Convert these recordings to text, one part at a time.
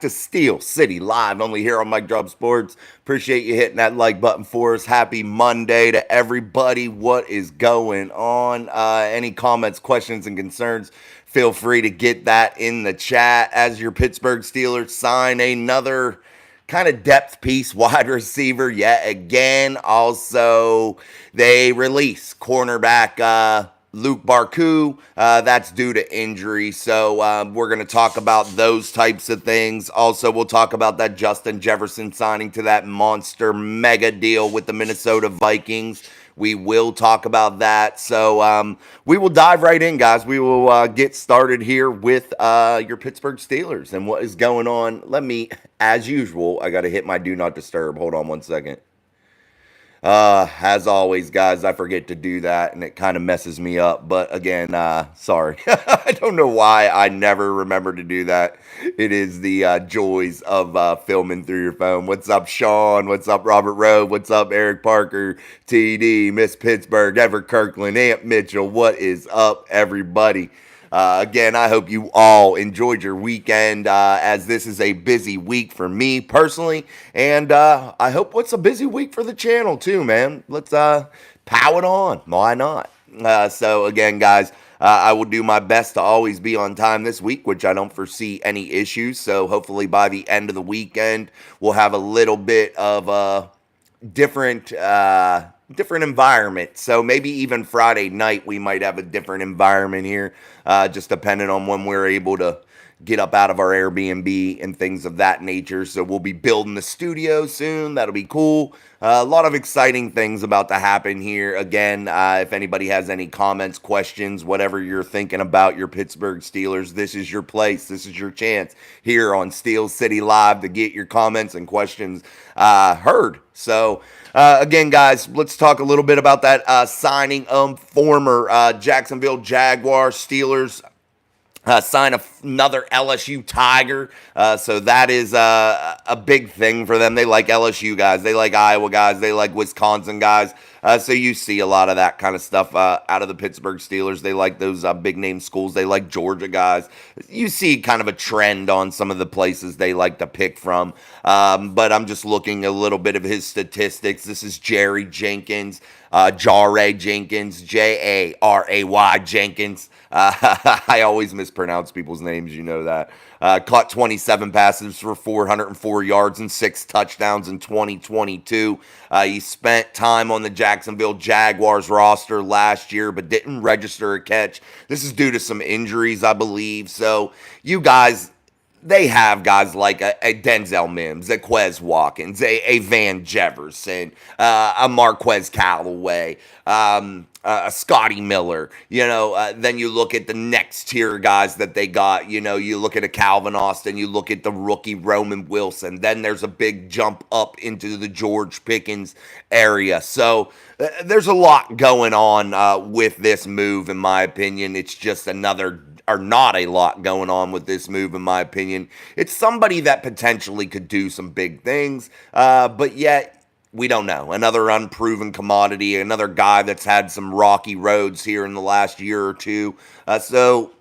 to Steel City Live, only here on Mike Drop Sports. Appreciate you hitting that like button for us. Happy Monday to everybody. What is going on? Any comments, questions, and concerns? Feel free to get that in the chat as your Pittsburgh Steelers sign another kind of depth piece wide receiver yet again. Also, they release cornerback Luke Barku. That's due to injury. So we're going to talk about those types of things. Also, we'll talk about that Justin Jefferson signing to that monster mega deal with the Minnesota Vikings. We will talk about that. So we will dive right in, guys. We will get started here with your Pittsburgh Steelers and what is going on. Let me, as usual, I got to hit my do not disturb. Hold on one second. As always, guys, I forget to do that and it kind of messes me up. But again, sorry. I don't know why I never remember to do that. It is the joys of filming through your phone. What's up, Sean? What's up, Robert Rowe? What's up, Eric Parker, TD, Miss Pittsburgh, Ever Kirkland, Aunt Mitchell? What is up, everybody? Again, I hope you all enjoyed your weekend as this is a busy week for me personally. And I hope it's a busy week for the channel too, man. Let's pow it on. Why not? So again, guys, I will do my best to always be on time this week, which I don't foresee any issues. So hopefully by the end of the weekend, we'll have a little bit of different environment. So maybe even Friday night we might have a different environment here, just depending on when we're able to get up out of our Airbnb and things of that nature. So we'll be building the studio soon. That'll be cool. A lot of exciting things about to happen here. Again, if anybody has any comments, questions, whatever you're thinking about your Pittsburgh Steelers, this is your place. This is your chance here on Steel City Live to get your comments and questions heard. So, again, guys, let's talk a little bit about that signing of former Jacksonville Jaguars Steelers. Sign another LSU Tiger. So that is a big thing for them. They like LSU guys. They like Iowa guys. They like Wisconsin guys. So you see a lot of that kind of stuff out of the Pittsburgh Steelers. They like those big name schools. They like Georgia guys. You see kind of a trend on some of the places they like to pick from. But I'm just looking a little bit of his statistics. This is Jerry Jenkins. Jaray Jenkins, Jaray Jenkins. I always mispronounce people's names, you know that. Caught 27 passes for 404 yards and 6 touchdowns in 2022. He spent time on the Jacksonville Jaguars roster last year, but didn't register a catch. This is due to some injuries, I believe. So you guys, they have guys like a Denzel Mims, a Quez Watkins, a Van Jefferson, a Marquez Callaway, a Scotty Miller. You know, then you look at the next tier guys that they got. You know, you look at a Calvin Austin, you look at the rookie Roman Wilson. Then there's a big jump up into the George Pickens area. So there's a lot going on with this move, in my opinion. It's just another, or not a lot going on with this move, in my opinion. It's somebody that potentially could do some big things, but yet we don't know. Another unproven commodity, another guy that's had some rocky roads here in the last year or two. So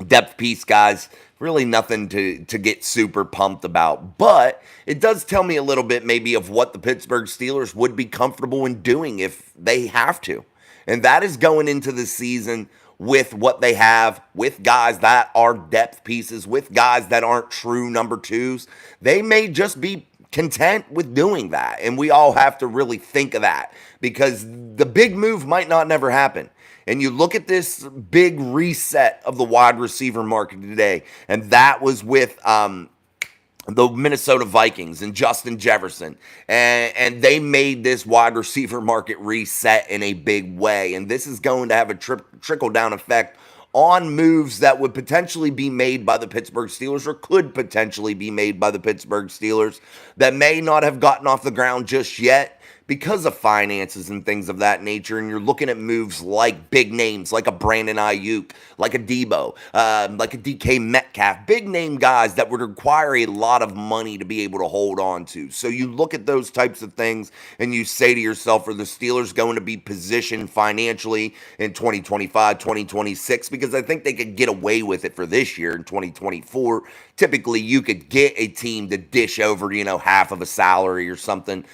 depth piece, guys, really nothing to get super pumped about. But it does tell me a little bit maybe of what the Pittsburgh Steelers would be comfortable in doing if they have to. And that is going into the season with what they have, with guys that are depth pieces, with guys that aren't true number twos. They may just be content with doing that. And we all have to really think of that because the big move might not never happen. And you look at this big reset of the wide receiver market today, and that was with the Minnesota Vikings and Justin Jefferson. And they made this wide receiver market reset in a big way. And this is going to have a trickle-down effect on moves that would potentially be made by the Pittsburgh Steelers or could potentially be made by the Pittsburgh Steelers that may not have gotten off the ground just yet. because of finances and things of that nature. And you're looking at moves like big names, like a Brandon Ayuk, like a Debo, like a DK Metcalf, big name guys that would require a lot of money to be able to hold on to. So you look at those types of things and you say to yourself, are the Steelers going to be positioned financially in 2025, 2026? Because I think they could get away with it for this year in 2024. Typically, you could get a team to dish over, half of a salary or something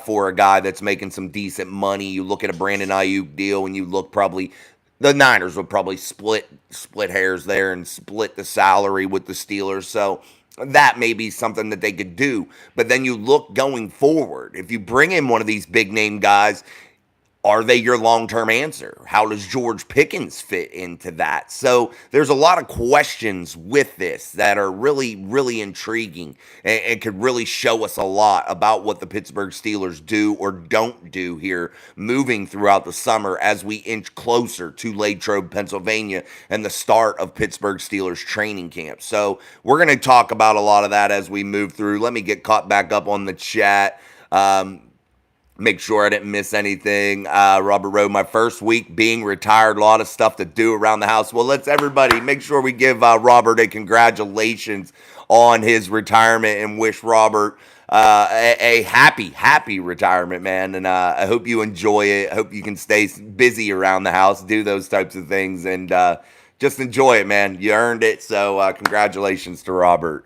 for a guy that's making some decent money. You look at a Brandon Ayuk deal and you look probably the Niners would probably split hairs there and split the salary with the Steelers. So that may be something that they could do. But then you look going forward, if you bring in one of these big name guys, are they your long-term answer? How does George Pickens fit into that? So there's a lot of questions with this that are really, really intriguing and could really show us a lot about what the Pittsburgh Steelers do or don't do here moving throughout the summer as we inch closer to Latrobe, Pennsylvania, and the start of Pittsburgh Steelers training camp. So we're going to talk about a lot of that as we move through. Let me get caught back up on the chat. Make sure I didn't miss anything. Robert wrote, my first week being retired, a lot of stuff to do around the house. Well, let's everybody make sure we give Robert a congratulations on his retirement and wish Robert a happy retirement, man. And I hope you enjoy it. I hope you can stay busy around the house, do those types of things, and just enjoy it, man. You earned it. So congratulations to Robert.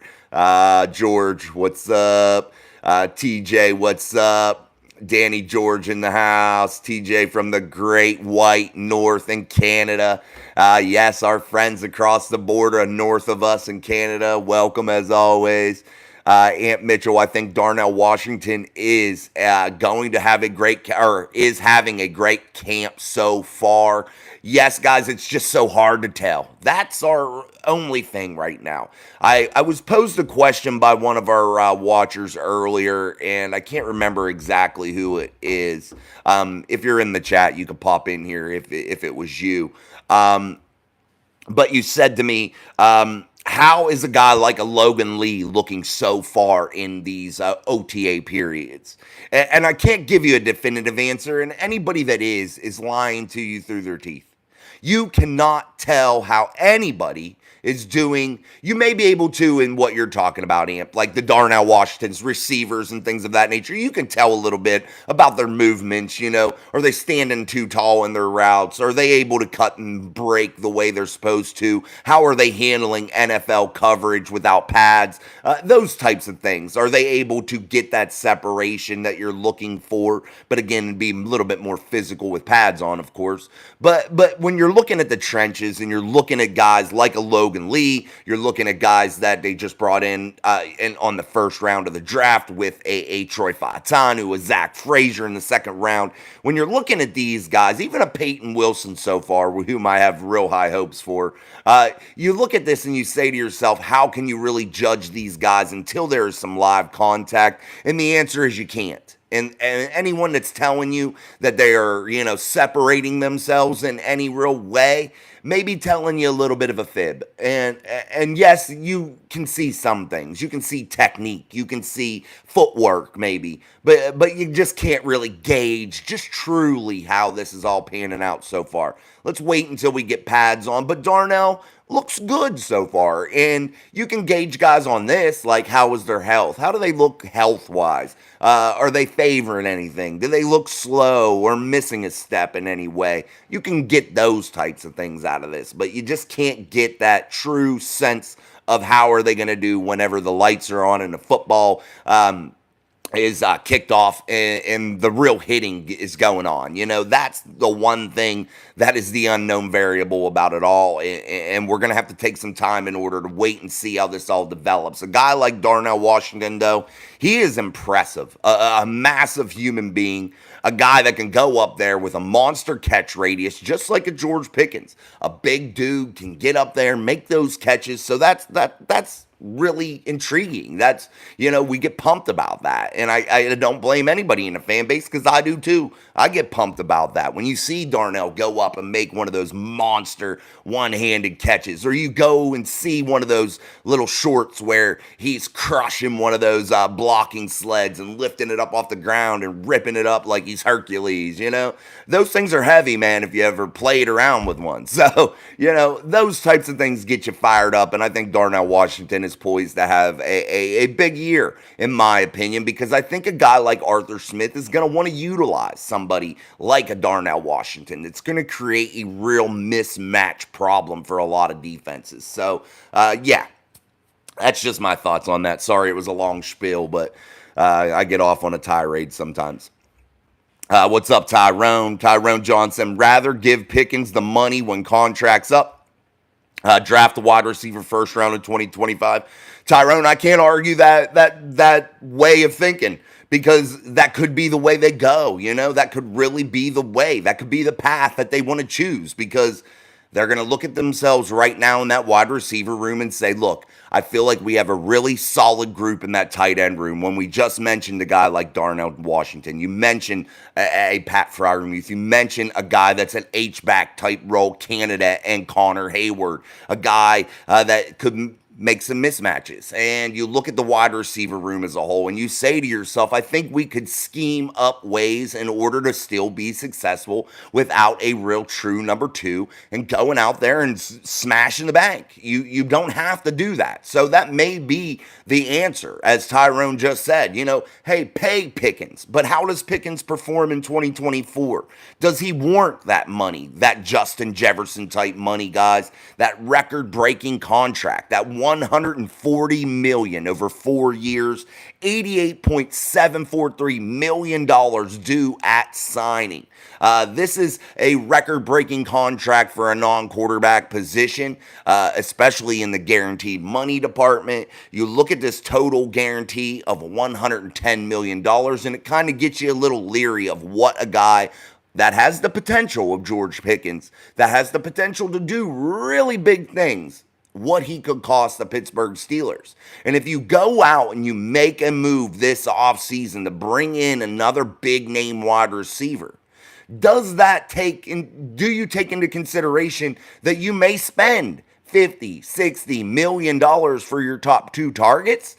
George, what's up? TJ, what's up? Danny George in the house. TJ from the great white north in Canada. Yes, our friends across the border north of us in Canada. Welcome as always. Aunt Mitchell, I think Darnell Washington is going to have is having a great camp so far. Yes, guys, it's just so hard to tell. That's our only thing right now. I was posed a question by one of our watchers earlier, and I can't remember exactly who it is. If you're in the chat, you could pop in here if it was you. But you said to me, how is a guy like a Logan Lee looking so far in these OTA periods? And I can't give you a definitive answer, and anybody that is lying to you through their teeth. You cannot tell how anybody is doing. You may be able to in what you're talking about, Amp, like the Darnell Washington's receivers and things of that nature. You can tell a little bit about their movements, Are they standing too tall in their routes? Are they able to cut and break the way they're supposed to? How are they handling NFL coverage without pads? Those types of things. Are they able to get that separation that you're looking for? But again, be a little bit more physical with pads on, of course. But when you're looking at the trenches and you're looking at guys like a Logan Lee, you're looking at guys that they just brought in on the first round of the draft with a Troy Fautanu, a Zach Frazier in the second round. When you're looking at these guys, even a Peyton Wilson so far, whom I have real high hopes for, you look at this and you say to yourself, how can you really judge these guys until there is some live contact? And the answer is you can't. And anyone that's telling you that they are, separating themselves in any real way, may be telling you a little bit of a fib. And yes, you can see some things. You can see technique. You can see footwork, maybe. But you just can't really gauge just truly how this is all panning out so far. Let's wait until we get pads on. But Darnell looks good so far. And you can gauge guys on this, like how is their health? How do they look health-wise? Are they favoring anything? Do they look slow or missing a step in any way? You can get those types of things out of this, but you just can't get that true sense of how are they going to do whenever the lights are on and the football is kicked off and the real hitting is going on. That's the one thing that is the unknown variable about it all. And we're going to have to take some time in order to wait and see how this all develops. A guy like Darnell Washington, though, he is impressive. A massive human being, a guy that can go up there with a monster catch radius, just like a George Pickens. A big dude can get up there, make those catches. So that's really intriguing. That's, we get pumped about that. And I don't blame anybody in the fan base because I do too. I get pumped about that. When you see Darnell go up and make one of those monster one-handed catches, or you go and see one of those little shorts where he's crushing one of those blocking sleds and lifting it up off the ground and ripping it up like he's Hercules, those things are heavy, man, if you ever played around with one. So, those types of things get you fired up. And I think Darnell Washington is poised to have a big year, in my opinion, because I think a guy like Arthur Smith is going to want to utilize somebody like a Darnell Washington. It's going to create a real mismatch problem for a lot of defenses. So, yeah, that's just my thoughts on that. Sorry, it was a long spiel, but I get off on a tirade sometimes. What's up, Tyrone? Tyrone Johnson. Rather give Pickens the money when contract's up. Draft a wide receiver first round in 2025. Tyrone, I can't argue that way of thinking, because that could be the way they go. That could really be the way. That could be the path that they want to choose, because they're going to look at themselves right now in that wide receiver room and say, look, I feel like we have a really solid group in that tight end room. When we just mentioned a guy like Darnell Washington, you mentioned a Pat Freiermuth, you mentioned a guy that's an H-back type role candidate, and Connor Hayward, a guy that could make some mismatches. And you look at the wide receiver room as a whole and you say to yourself, I think we could scheme up ways in order to still be successful without a real true number two and going out there and smashing the bank. You don't have to do that. So that may be the answer, as Tyrone just said. Hey, pay Pickens, but how does Pickens perform in 2024? Does he warrant that money, that Justin Jefferson type money, guys? That record-breaking contract, that $140 million over 4 years, $88.743 million due at signing. This is a record-breaking contract for a non-quarterback position, especially in the guaranteed money department. You look at this total guarantee of $110 million, and it kind of gets you a little leery of what a guy that has the potential of George Pickens, that has the potential to do really big things, what he could cost the Pittsburgh Steelers. And if you go out and you make a move this offseason to bring in another big name wide receiver, do you take into consideration that you may spend $50-60 million for your top two targets,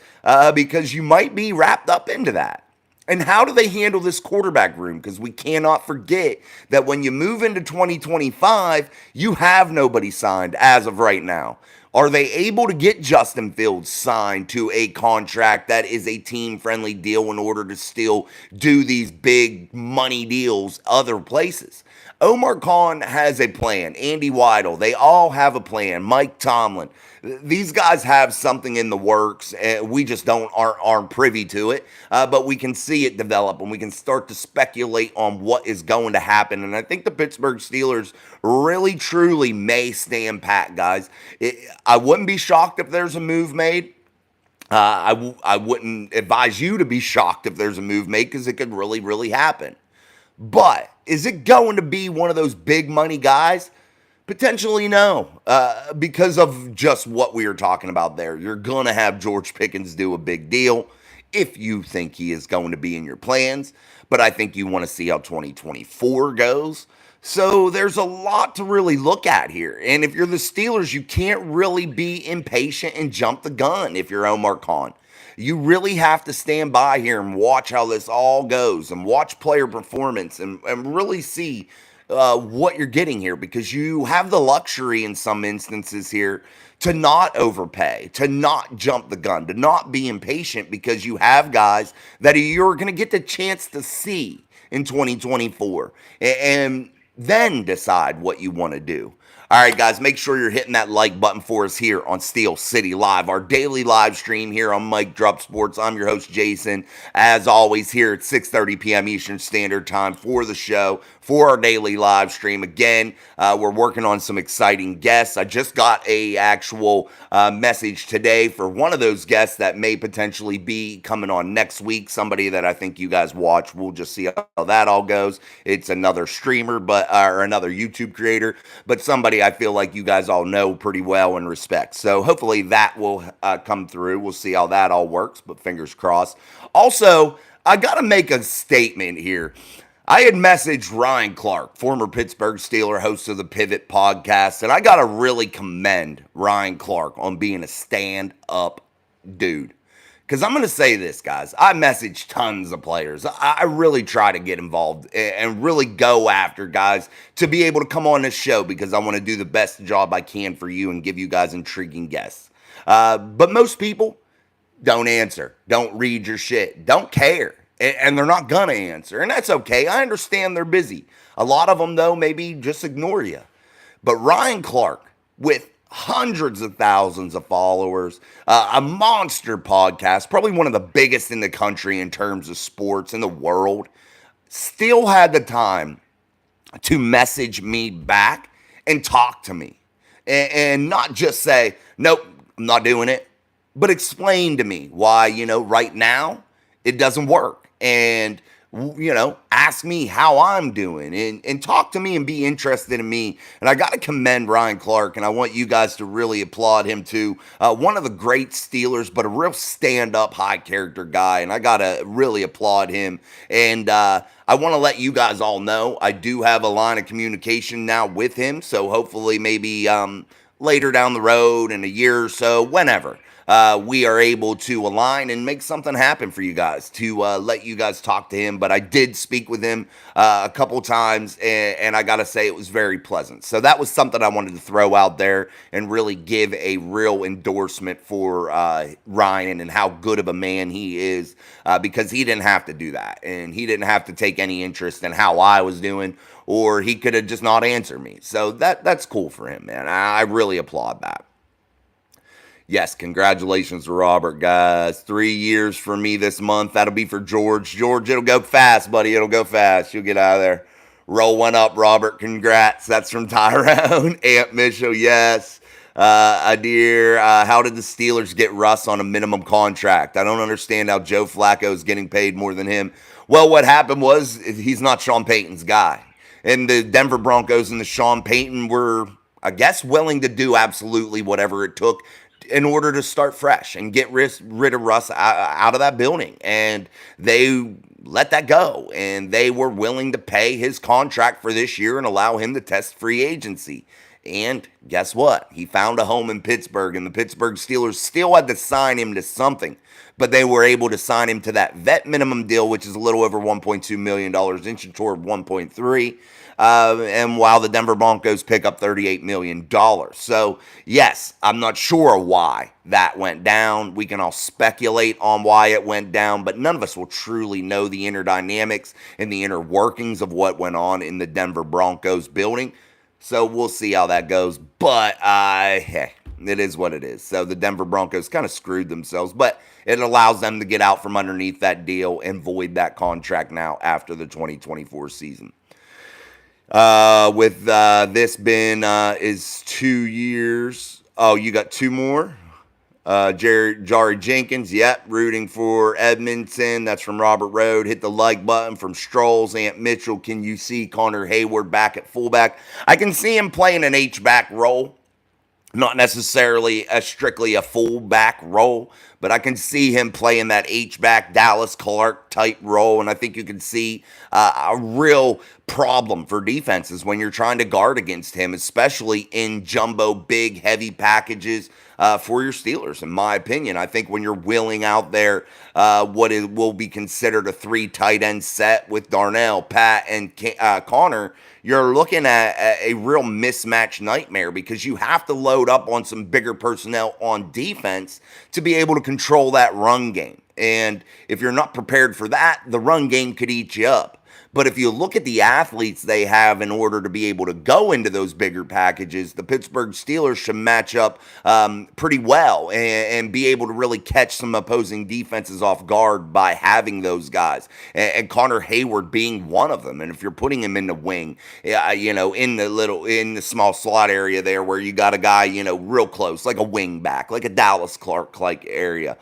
because you might be wrapped up into that? And how do they handle this quarterback room? Because we cannot forget that when you move into 2025, you have nobody signed as of right now. Are they able to get Justin Fields signed to a contract that is a team-friendly deal in order to still do these big money deals other places? Omar Khan has a plan. Andy Weidel, they all have a plan. Mike Tomlin. These guys have something in the works, and we just aren't privy to it, but we can see it develop, and we can start to speculate on what is going to happen. And I think the Pittsburgh Steelers really, truly may stand pat, guys. I wouldn't be shocked if there's a move made. I wouldn't advise you to be shocked if there's a move made, because it could really, really happen. But is it going to be one of those big money guys? Potentially no, because of just what we were talking about there. You're going to have George Pickens do a big deal if you think he is going to be in your plans. But I think you want to see how 2024 goes. So there's a lot to really look at here. And if you're the Steelers, you can't really be impatient and jump the gun if you're Omar Khan. You really have to stand by here and watch how this all goes and watch player performance and really see what you're getting here, because you have the luxury in some instances here to not overpay, to not jump the gun, to not be impatient, because you have guys that you're going to get the chance to see in 2024 and then decide what you want to do. All right, guys, make sure you're hitting that like button for us here on Steel City Live, our daily live stream here on Mike Drop Sports. I'm your host, Jason, as always, here at 6:30 p.m. Eastern Standard Time for the show, for our daily live stream. Again, we're working on some exciting guests. I just got a actual message today for one of those guests that may potentially be coming on next week, somebody that I think you guys watch. We'll just see how that all goes. It's another streamer, or another YouTube creator, but somebody I feel like you guys all know pretty well and respect. So hopefully that will come through. We'll see how that all works, but fingers crossed. Also, I got to make a statement here. I had messaged Ryan Clark, former Pittsburgh Steeler, host of the Pivot podcast, and I got to really commend Ryan Clark on being a stand-up dude. Because I'm going to say this, guys. I message tons of players. I really try to get involved and really go after guys to be able to come on this show because I want to do the best job I can for you and give you guys intriguing guests. But most people don't answer, don't read your shit, don't care, and they're not going to answer. And that's okay. I understand they're busy. A lot of them, though, maybe just ignore you. But Ryan Clark, with hundreds of thousands of followers, a monster podcast, probably one of the biggest in the country in terms of sports in the world, still had the time to message me back and talk to me. And not just say, nope, I'm not doing it, but explain to me why, right now it doesn't work. And ask me how I'm doing and talk to me and be interested in me. And I got to commend Ryan Clark, and I want you guys to really applaud him too. One of the great Steelers, but a real stand-up, high-character guy, and I got to really applaud him. And I want to let you guys all know I do have a line of communication now with him, so hopefully maybe later down the road in a year or so, whenever, we are able to align and make something happen for you guys to let you guys talk to him. But I did speak with him a couple times, and I got to say it was very pleasant. So that was something I wanted to throw out there and really give a real endorsement for Ryan and how good of a man he is, because he didn't have to do that, and he didn't have to take any interest in how I was doing, or he could have just not answered me. So that's cool for him, man. I really applaud that. Yes, congratulations to Robert, guys. 3 years for me this month. That'll be for George. George, it'll go fast, buddy. It'll go fast. You'll get out of there. Roll one up, Robert. Congrats. That's from Tyrone. Aunt Mitchell, yes. Adir, how did the Steelers get Russ on a minimum contract? I don't understand how Joe Flacco is getting paid more than him. Well, what happened was he's not Sean Payton's guy. And the Denver Broncos and the Sean Payton were, I guess, willing to do absolutely whatever it took in order to start fresh and get rid of Russ out of that building. And they let that go. And they were willing to pay his contract for this year and allow him to test free agency. And guess what? He found a home in Pittsburgh, and the Pittsburgh Steelers still had to sign him to something. But they were able to sign him to that vet minimum deal, which is a little over $1.2 million, inching toward 1.3. And while the Denver Broncos pick up $38 million. So, yes, I'm not sure why that went down. We can all speculate on why it went down, but none of us will truly know the inner dynamics and the inner workings of what went on in the Denver Broncos building. So we'll see how that goes. But, hey, it is what it is. So the Denver Broncos kind of screwed themselves, but it allows them to get out from underneath that deal and void that contract now after the 2024 season. With this been is 2 years. Oh, you got two more? Jari Jenkins, yep, rooting for Edmonton. That's from Robert Road. Hit the like button from Strolls. Aunt Mitchell, can you see Connor Hayward back at fullback? I can see him playing an H-back role. Not necessarily strictly a fullback role, but I can see him playing that H-back Dallas Clark type role, and I think you can see a real problem for defenses when you're trying to guard against him, especially in jumbo, big, heavy packages for your Steelers, in my opinion. I think when you're wheeling out there what will be considered a 3 tight end set with Darnell, Pat, and Connor, you're looking at a real mismatch nightmare because you have to load up on some bigger personnel on defense to be able to control that run game. And if you're not prepared for that, the run game could eat you up. But if you look at the athletes they have in order to be able to go into those bigger packages, the Pittsburgh Steelers should match up pretty well and be able to really catch some opposing defenses off guard by having those guys. And Connor Hayward being one of them. And if you're putting him in the wing, in the small slot area there where you got a guy, real close, like a wing back, like a Dallas Clark-like area,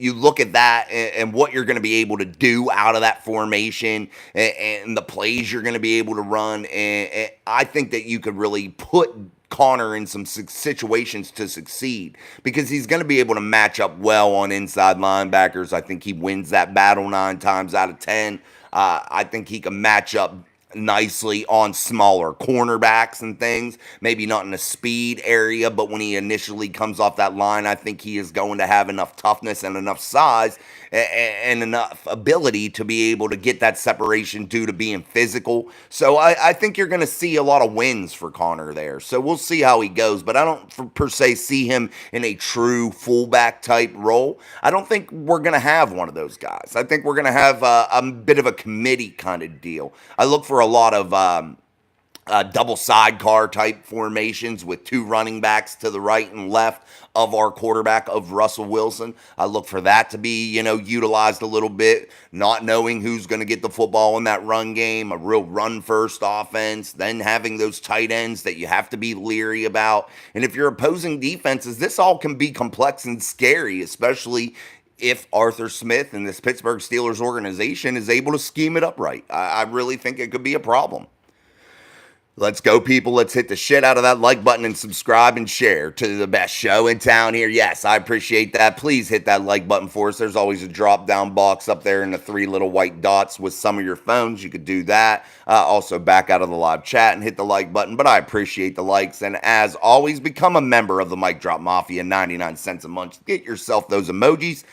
you look at that and what you're going to be able to do out of that formation and the plays you're going to be able to run. And I think that you could really put Connor in some situations to succeed because he's going to be able to match up well on inside linebackers. I think he wins that battle 9 times out of 10. I think he can match up nicely on smaller cornerbacks and things. Maybe not in the speed area, but when he initially comes off that line, I think he is going to have enough toughness and enough size and enough ability to be able to get that separation due to being physical. So I think you're going to see a lot of wins for Connor there. So we'll see how he goes, but I don't per se see him in a true fullback type role. I don't think we're going to have one of those guys. I think we're going to have a bit of a committee kind of deal. I look for a lot of double sidecar type formations with 2 running backs to the right and left of our quarterback, of Russell Wilson. I look for that to be, utilized a little bit, not knowing who's going to get the football in that run game, a real run-first offense, then having those tight ends that you have to be leery about. And if you're opposing defenses, this all can be complex and scary, especially if Arthur Smith and this Pittsburgh Steelers organization is able to scheme it up right. I really think it could be a problem. Let's go, people. Let's hit the shit out of that like button and subscribe and share to the best show in town here. Yes, I appreciate that. Please hit that like button for us. There's always a drop-down box up there in the 3 little white dots with some of your phones. You could do that. Also, back out of the live chat and hit the like button. But I appreciate the likes. And as always, become a member of the Mic Drop Mafia, 99 cents a month. Get yourself those emojis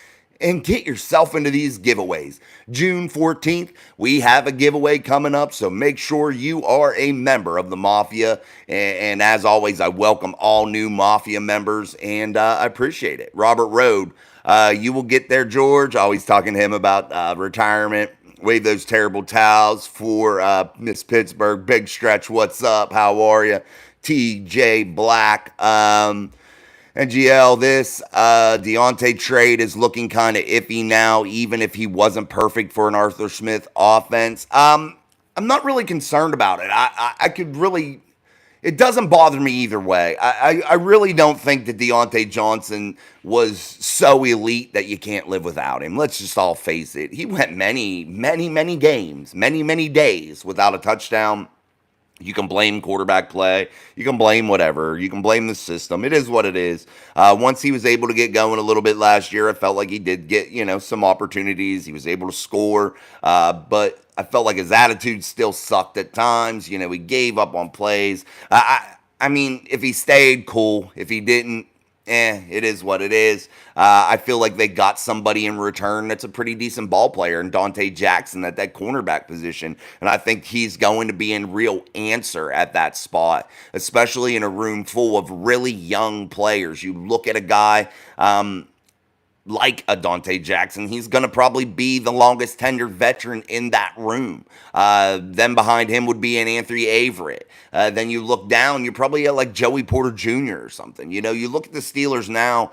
and get yourself into these giveaways. June 14th, we have a giveaway coming up, so make sure you are a member of the Mafia. And as always, I welcome all new Mafia members, and I appreciate it. Robert Rode, you will get there, George. Always talking to him about retirement. Wave those terrible towels for Miss Pittsburgh. Big Stretch, what's up? How are you? TJ Black. And GL, this Deontay trade is looking kind of iffy now, even if he wasn't perfect for an Arthur Smith offense. I'm not really concerned about it. I could really, it doesn't bother me either way. I really don't think that Deontay Johnson was so elite that you can't live without him. Let's just all face it. He went many games, many days without a touchdown. You can blame quarterback play. You can blame whatever. You can blame the system. It is what it is. Once he was able to get going a little bit last year, I felt like he did get, some opportunities. He was able to score. But I felt like his attitude still sucked at times. He gave up on plays. I mean, if he stayed, cool. If he didn't, it is what it is. I feel like they got somebody in return that's a pretty decent ball player in Deontay Jackson at that cornerback position. And I think he's going to be a real answer at that spot, especially in a room full of really young players. You look at a guy like a Deontay Jackson, he's going to probably be the longest tenured veteran in that room. Then behind him would be an Anthony Averett. Then you look down, you're probably at like Joey Porter Jr. or something. You look at the Steelers now,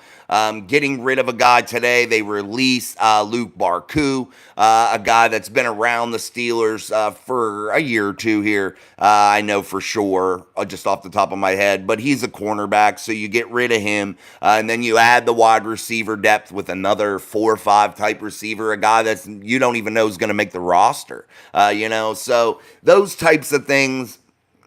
getting rid of a guy today. They released Luke Barku, a guy that's been around the Steelers for a year or two here. I know for sure, just off the top of my head, but he's a cornerback, so you get rid of him. And then you add the wide receiver depth with another 4 or 5 type receiver, a guy that's you don't even know is going to make the roster. So those types of things,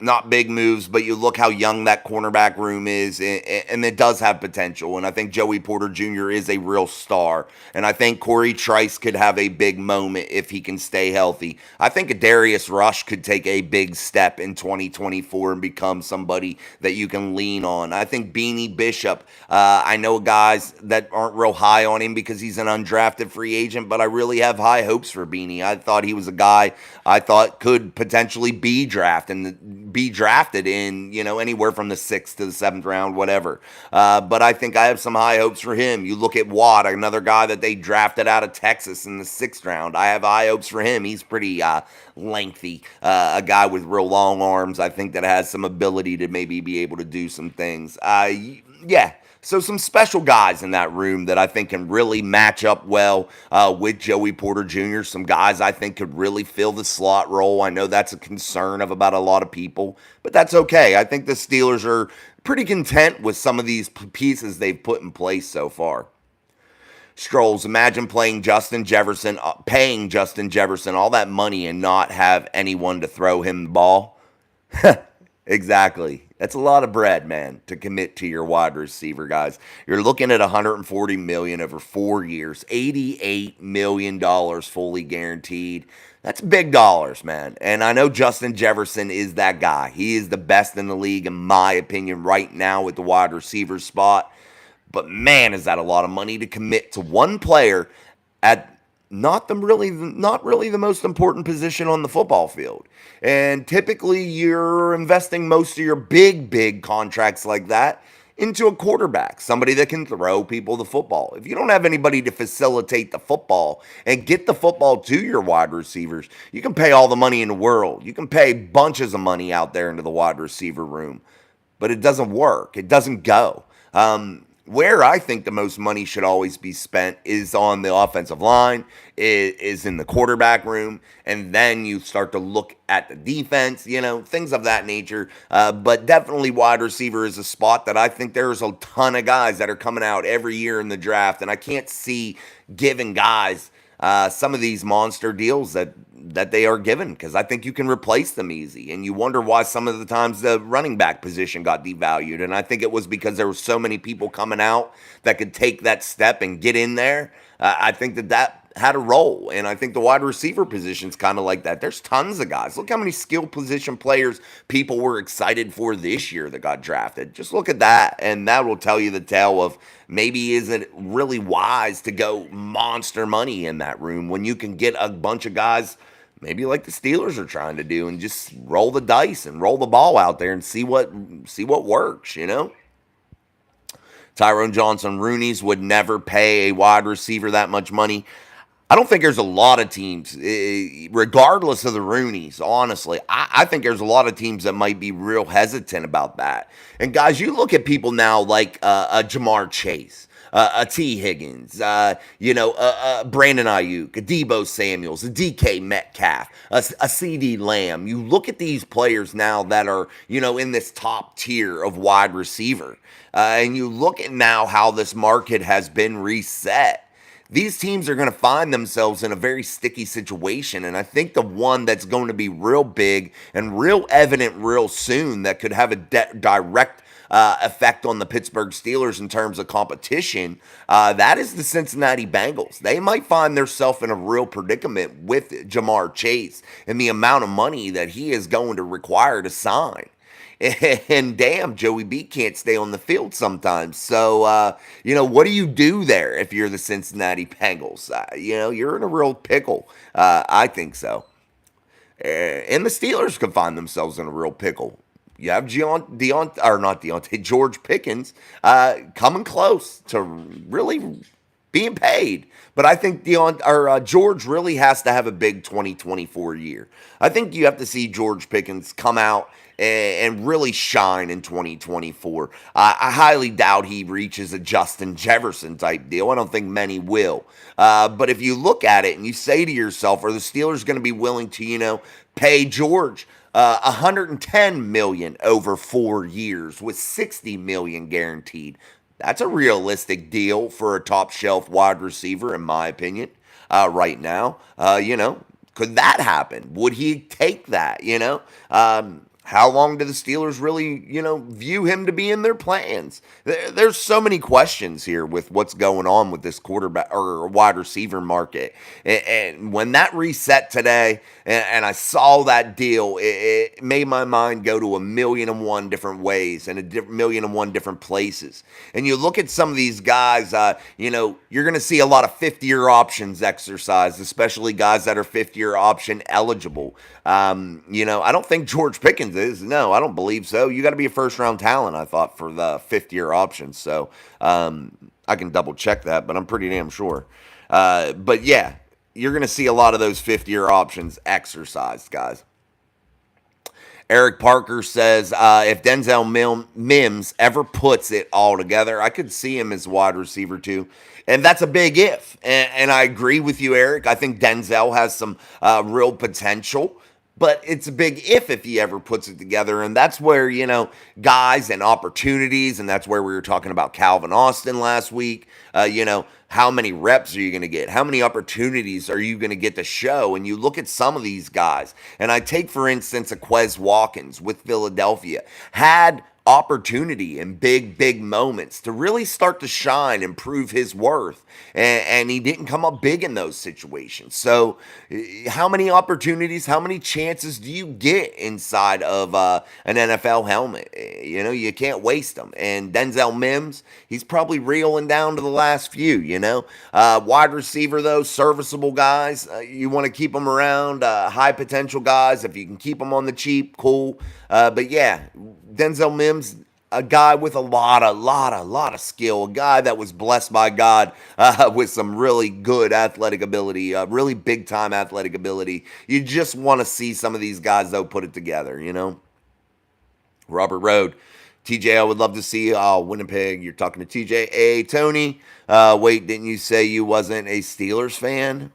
not big moves, but you look how young that cornerback room is, and it does have potential. And I think Joey Porter Jr. is a real star. And I think Corey Trice could have a big moment if he can stay healthy. I think Darius Rush could take a big step in 2024 and become somebody that you can lean on. I think Beanie Bishop, I know guys that aren't real high on him because he's an undrafted free agent, but I really have high hopes for Beanie. I thought he was a guy I thought could potentially be drafted in, anywhere from the 6th to the 7th round, whatever. But I think I have some high hopes for him. You look at Watt, another guy that they drafted out of Texas in the 6th round. I have high hopes for him. He's pretty lengthy, a guy with real long arms. I think that has some ability to maybe be able to do some things. So some special guys in that room that I think can really match up well with Joey Porter Jr. Some guys I think could really fill the slot role. I know that's a concern of about a lot of people, but that's okay. I think the Steelers are pretty content with some of these pieces they've put in place so far. Strolls, imagine paying Justin Jefferson all that money and not have anyone to throw him the ball. Exactly. That's a lot of bread, man, to commit to your wide receiver, guys. You're looking at 140 million over 4 years, $88 million fully guaranteed. That's big dollars, man. And I know Justin Jefferson is that guy. He is the best in the league, in my opinion, right now with the wide receiver spot. But man, is that a lot of money to commit to one player at not really the most important position on the football field. And typically you're investing most of your big contracts like that into a quarterback, somebody that can throw people the football. If you don't have anybody to facilitate the football and get the football to your wide receivers, you can pay all the money in the world. You can pay bunches of money out there into the wide receiver room, but it doesn't work. It doesn't go. Where I think the most money should always be spent is on the offensive line, is in the quarterback room, and then you start to look at the defense, things of that nature. But definitely wide receiver is a spot that I think there's a ton of guys that are coming out every year in the draft, and I can't see giving guys some of these monster deals that they are given, because I think you can replace them easy. And you wonder why some of the times the running back position got devalued. And I think it was because there were so many people coming out that could take that step and get in there. I think that had a role. And I think the wide receiver position's kind of like that. There's tons of guys. Look how many skill position players people were excited for this year that got drafted. Just look at that. And that will tell you the tale of maybe isn't it really wise to go monster money in that room when you can get a bunch of guys maybe like the Steelers are trying to do and just roll the dice and roll the ball out there and see what works, Tyrone Johnson, Rooney's would never pay a wide receiver that much money. I don't think there's a lot of teams, regardless of the Rooneys, honestly. I think there's a lot of teams that might be real hesitant about that. And guys, you look at people now like a Jamar Chase, a T. Higgins, Brandon Ayuk, a Deebo Samuels, a DK Metcalf, a CD Lamb. You look at these players now that are, in this top tier of wide receiver. And you look at now how this market has been reset. These teams are going to find themselves in a very sticky situation. And I think the one that's going to be real big and real evident real soon that could have a direct effect on the Pittsburgh Steelers in terms of competition, that is the Cincinnati Bengals. They might find themselves in a real predicament with Jamar Chase and the amount of money that he is going to require to sign. And damn, Joey B can't stay on the field sometimes. So, what do you do there if you're the Cincinnati Bengals? You're in a real pickle. I think so. And the Steelers could find themselves in a real pickle. You have George Pickens coming close to really being paid. But I think George really has to have a big 2024 year. I think you have to see George Pickens come out and really shine in 2024. I highly doubt he reaches a Justin Jefferson type deal. I don't think many will. But if you look at it and you say to yourself, are the Steelers going to be willing to, pay George $110 million over 4 years with $60 million guaranteed? That's a realistic deal for a top shelf wide receiver, in my opinion, right now. Could that happen? Would he take that? How long do the Steelers really, view him to be in their plans? There's so many questions here with what's going on with this quarterback or wide receiver market. And when that reset today, and I saw that deal, it made my mind go to 1,000,001 different ways and 1,000,001 different places. And you look at some of these guys, you're going to see a lot of fifth-year options exercised, especially guys that are fifth-year option eligible. I don't think George Pickens is. No, I don't believe so. You got to be a first-round talent, I thought, for the fifth-year option. So I can double-check that, but I'm pretty damn sure. But, yeah, you're going to see a lot of those fifth-year options exercised, guys. Eric Parker says, if Denzel Mims ever puts it all together, I could see him as wide receiver too. And that's a big if. And I agree with you, Eric. I think Denzel has some real potential. but it's a big if he ever puts it together. And that's where, guys and opportunities, and that's where we were talking about Calvin Austin last week. How many reps are you going to get? How many opportunities are you going to get to show? And you look at some of these guys, and I take, for instance, a Quez Watkins with Philadelphia, had opportunity in big moments to really start to shine and prove his worth. And he didn't come up big in those situations. So how many opportunities, how many chances do you get inside of an NFL helmet? You can't waste them. And Denzel Mims, he's probably reeling down to the last few, Wide receiver, though, serviceable guys. You want to keep them around, high potential guys. If you can keep them on the cheap, cool. But yeah, Denzel Mims, a guy with a lot of skill, a guy that was blessed by God with some really good athletic ability, really big time athletic ability. You just want to see some of these guys, though, put it together, Robert Road. TJ, I would love to see Winnipeg. You're talking to TJ. Hey, Tony. Wait, didn't you say you wasn't a Steelers fan?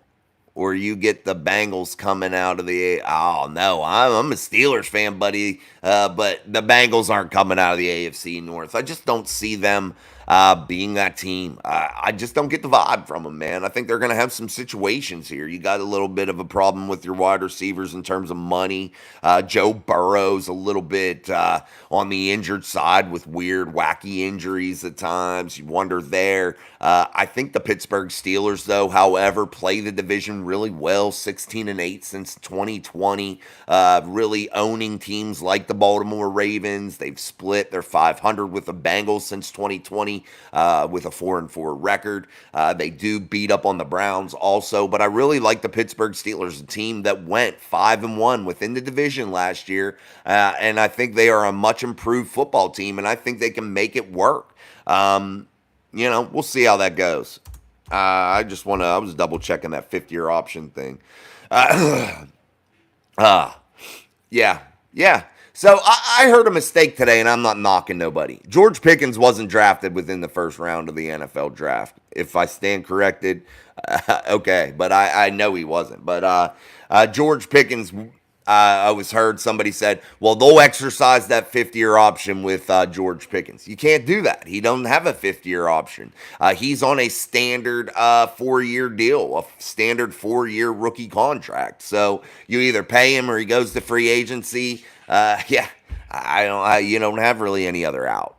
Or you get the Bengals coming out of the oh no, I'm a Steelers fan, buddy, but the Bengals aren't coming out of the AFC North. I just don't see them being that team. I just don't get the vibe from them, man. I think they're going to have some situations here. You got a little bit of a problem with your wide receivers in terms of money. Joe Burrow's a little bit on the injured side with weird, wacky injuries at times. You wonder there. I think the Pittsburgh Steelers, though, however, play the division really well, 16-8 since 2020, really owning teams like the Baltimore Ravens. They've split. They're 500 with the Bengals since 2020 with a 4-4 record. They do beat up on the Browns also, but I really like the Pittsburgh Steelers, a team that went 5-1 within the division last year, and I think they are a much improved football team, and I think they can make it work. We'll see how that goes. I was double checking that 5th-year option thing. Yeah. So I heard a mistake today, and I'm not knocking nobody. George Pickens wasn't drafted within the first round of the NFL draft. If I stand corrected, okay, but I know he wasn't. But George Pickens, I was heard somebody said, well, they'll exercise that 5th-year option with George Pickens. You can't do that. He doesn't have a 5th-year option. He's on a standard 4-year deal, a standard 4-year rookie contract. So you either pay him or he goes to free agency. You don't have really any other out.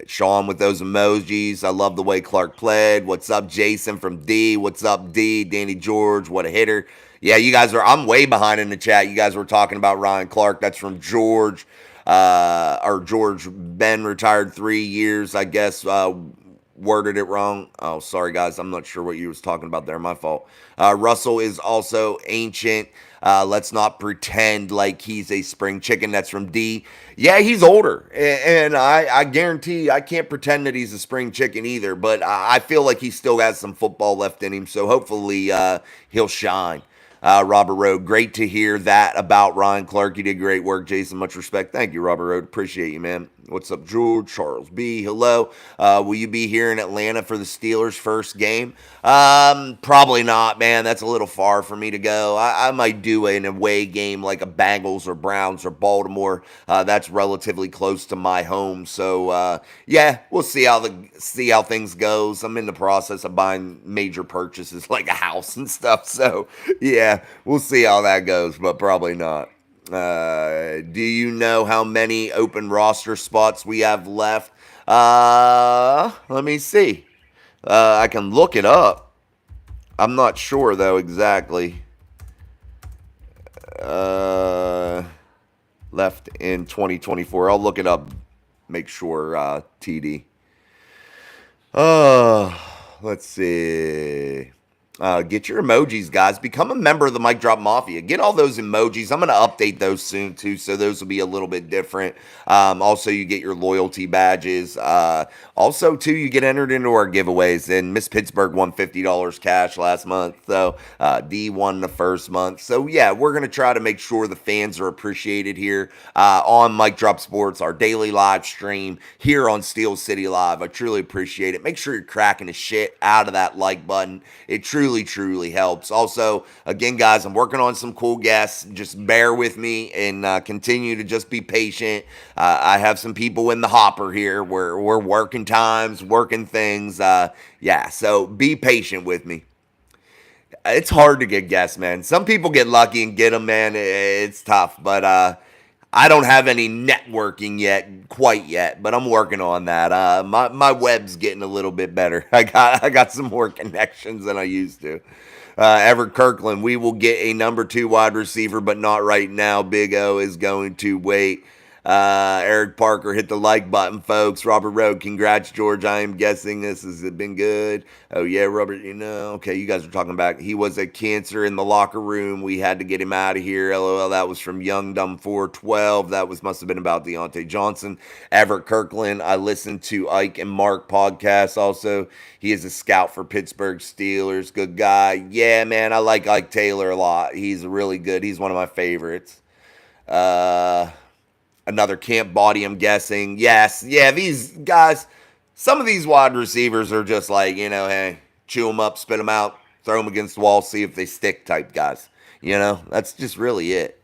Sean with those emojis. I love the way Clark played. What's up, Jason from D? What's up, D? Danny George, what a hitter. Yeah, I'm way behind in the chat. You guys were talking about Ryan Clark. That's from George. George Ben retired 3 years, I guess. Worded it wrong. Oh, sorry, guys. I'm not sure what you was talking about there. My fault. Russell is also ancient. Let's not pretend like he's a spring chicken. That's from D. Yeah, he's older. And I guarantee I can't pretend that he's a spring chicken either. But I feel like he still has some football left in him. So hopefully he'll shine. Robert Road, great to hear that about Ryan Clark. You did great work, Jason. Much respect. Thank you, Robert Road. Appreciate you, man. What's up, George? Charles B. Hello. Will you be here in Atlanta for the Steelers' first game? Probably not, man. That's a little far for me to go. I might do an away game like a Bengals or Browns or Baltimore. That's relatively close to my home. So, we'll see how things goes. I'm in the process of buying major purchases like a house and stuff. So, yeah, we'll see how that goes, but probably not. Do you know how many open roster spots we have left? Let me see. I can look it up. I'm not sure, though, exactly. Left in 2024. I'll look it up. Make sure, TD. Let's see. Get your emojis, guys. Become a member of the Mic Drop Mafia. Get all those emojis. I'm going to update those soon, too, so those will be a little bit different. Also, you get your loyalty badges. Also, too, you get entered into our giveaways. And Miss Pittsburgh won $50 cash last month. So, D won the first month. So, yeah, we're going to try to make sure the fans are appreciated here on Mic Drop Sports, our daily live stream here on Steel City Live. I truly appreciate it. Make sure you're cracking the shit out of that like button. It truly truly, truly helps. Also, again, guys, I'm working on some cool guests. Just bear with me and continue to just be patient. I have some people in the hopper here. We're working times, working things. Yeah, so be patient with me. It's hard to get guests, man. Some people get lucky and get them, man. It's tough, but I don't have any networking yet, quite yet, but I'm working on that. My web's getting a little bit better. I got some more connections than I used to. Everett Kirkland, we will get a number 2 wide receiver, but not right now. Big O is going to wait. Eric Parker, hit the like button, folks. Robert Road, congrats, George. I am guessing this has been good. Oh, yeah, Robert, okay, you guys are talking about he was a cancer in the locker room. We had to get him out of here. LOL, that was from Young Dumb 412. That must have been about Deontay Johnson. Everett Kirkland, I listened to Ike and Mark podcasts also. He is a scout for Pittsburgh Steelers. Good guy. Yeah, man, I like Ike Taylor a lot. He's really good. He's one of my favorites. Another camp body, I'm guessing. Yes. Yeah, these guys, some of these wide receivers are just like, hey, chew them up, spit them out, throw them against the wall, see if they stick type guys. That's just really it.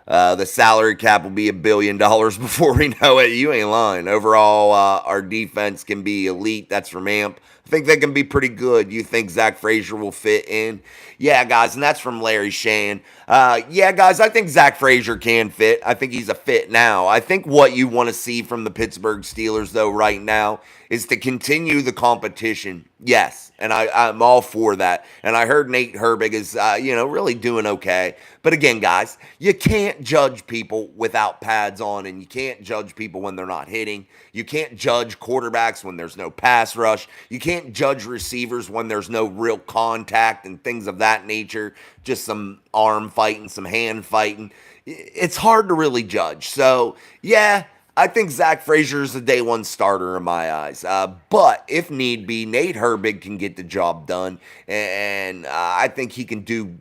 The salary cap will be $1 billion before we know it. You ain't lying. Overall, our defense can be elite. That's from AMP. I think they can be pretty good. You think Zach Frazier will fit in? Yeah, guys, and that's from Larry Shan. Yeah, guys, I think Zach Frazier can fit. I think he's a fit now. I think what you want to see from the Pittsburgh Steelers, though, right now is to continue the competition. Yes, and I'm all for that. And I heard Nate Herbig is, really doing okay. But again, guys, you can't judge people without pads on, and you can't judge people when they're not hitting. You can't judge quarterbacks when there's no pass rush. You can't judge receivers when there's no real contact and things of that nature, just some arm fighting, some hand fighting. It's hard to really judge. So, yeah, I think Zach Frazier is a day one starter in my eyes. But if need be, Nate Herbig can get the job done, and I think he can do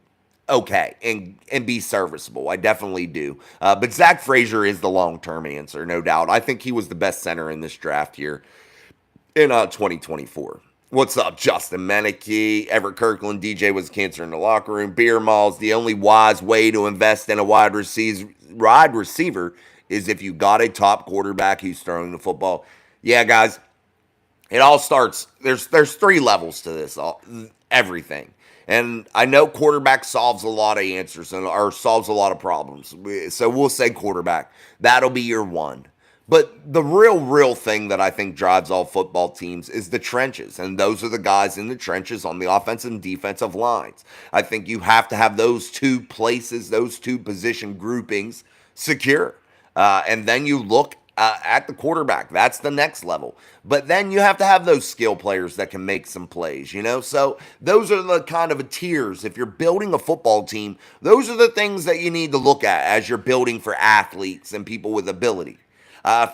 okay and be serviceable. I definitely do. But Zach Frazier is the long-term answer, no doubt. I think he was the best center in this draft here in 2024. What's up, Justin Meneke? Everett Kirkland, DJ was cancer in the locker room. Beer Malls, the only wise way to invest in a wide receiver is if you got a top quarterback who's throwing the football. Yeah, guys, it all starts, there's 3 levels to this, everything. And I know quarterback solves a lot of answers or solves a lot of problems. So we'll say quarterback. That'll be your one. But the real thing that I think drives all football teams is the trenches. And those are the guys in the trenches on the offensive and defensive lines. I think you have to have those 2 places, those 2 position groupings secure. And then you look at the quarterback. That's the next level. But then you have to have those skill players that can make some plays, So those are the kind of tiers. If you're building a football team, those are the things that you need to look at as you're building for athletes and people with ability.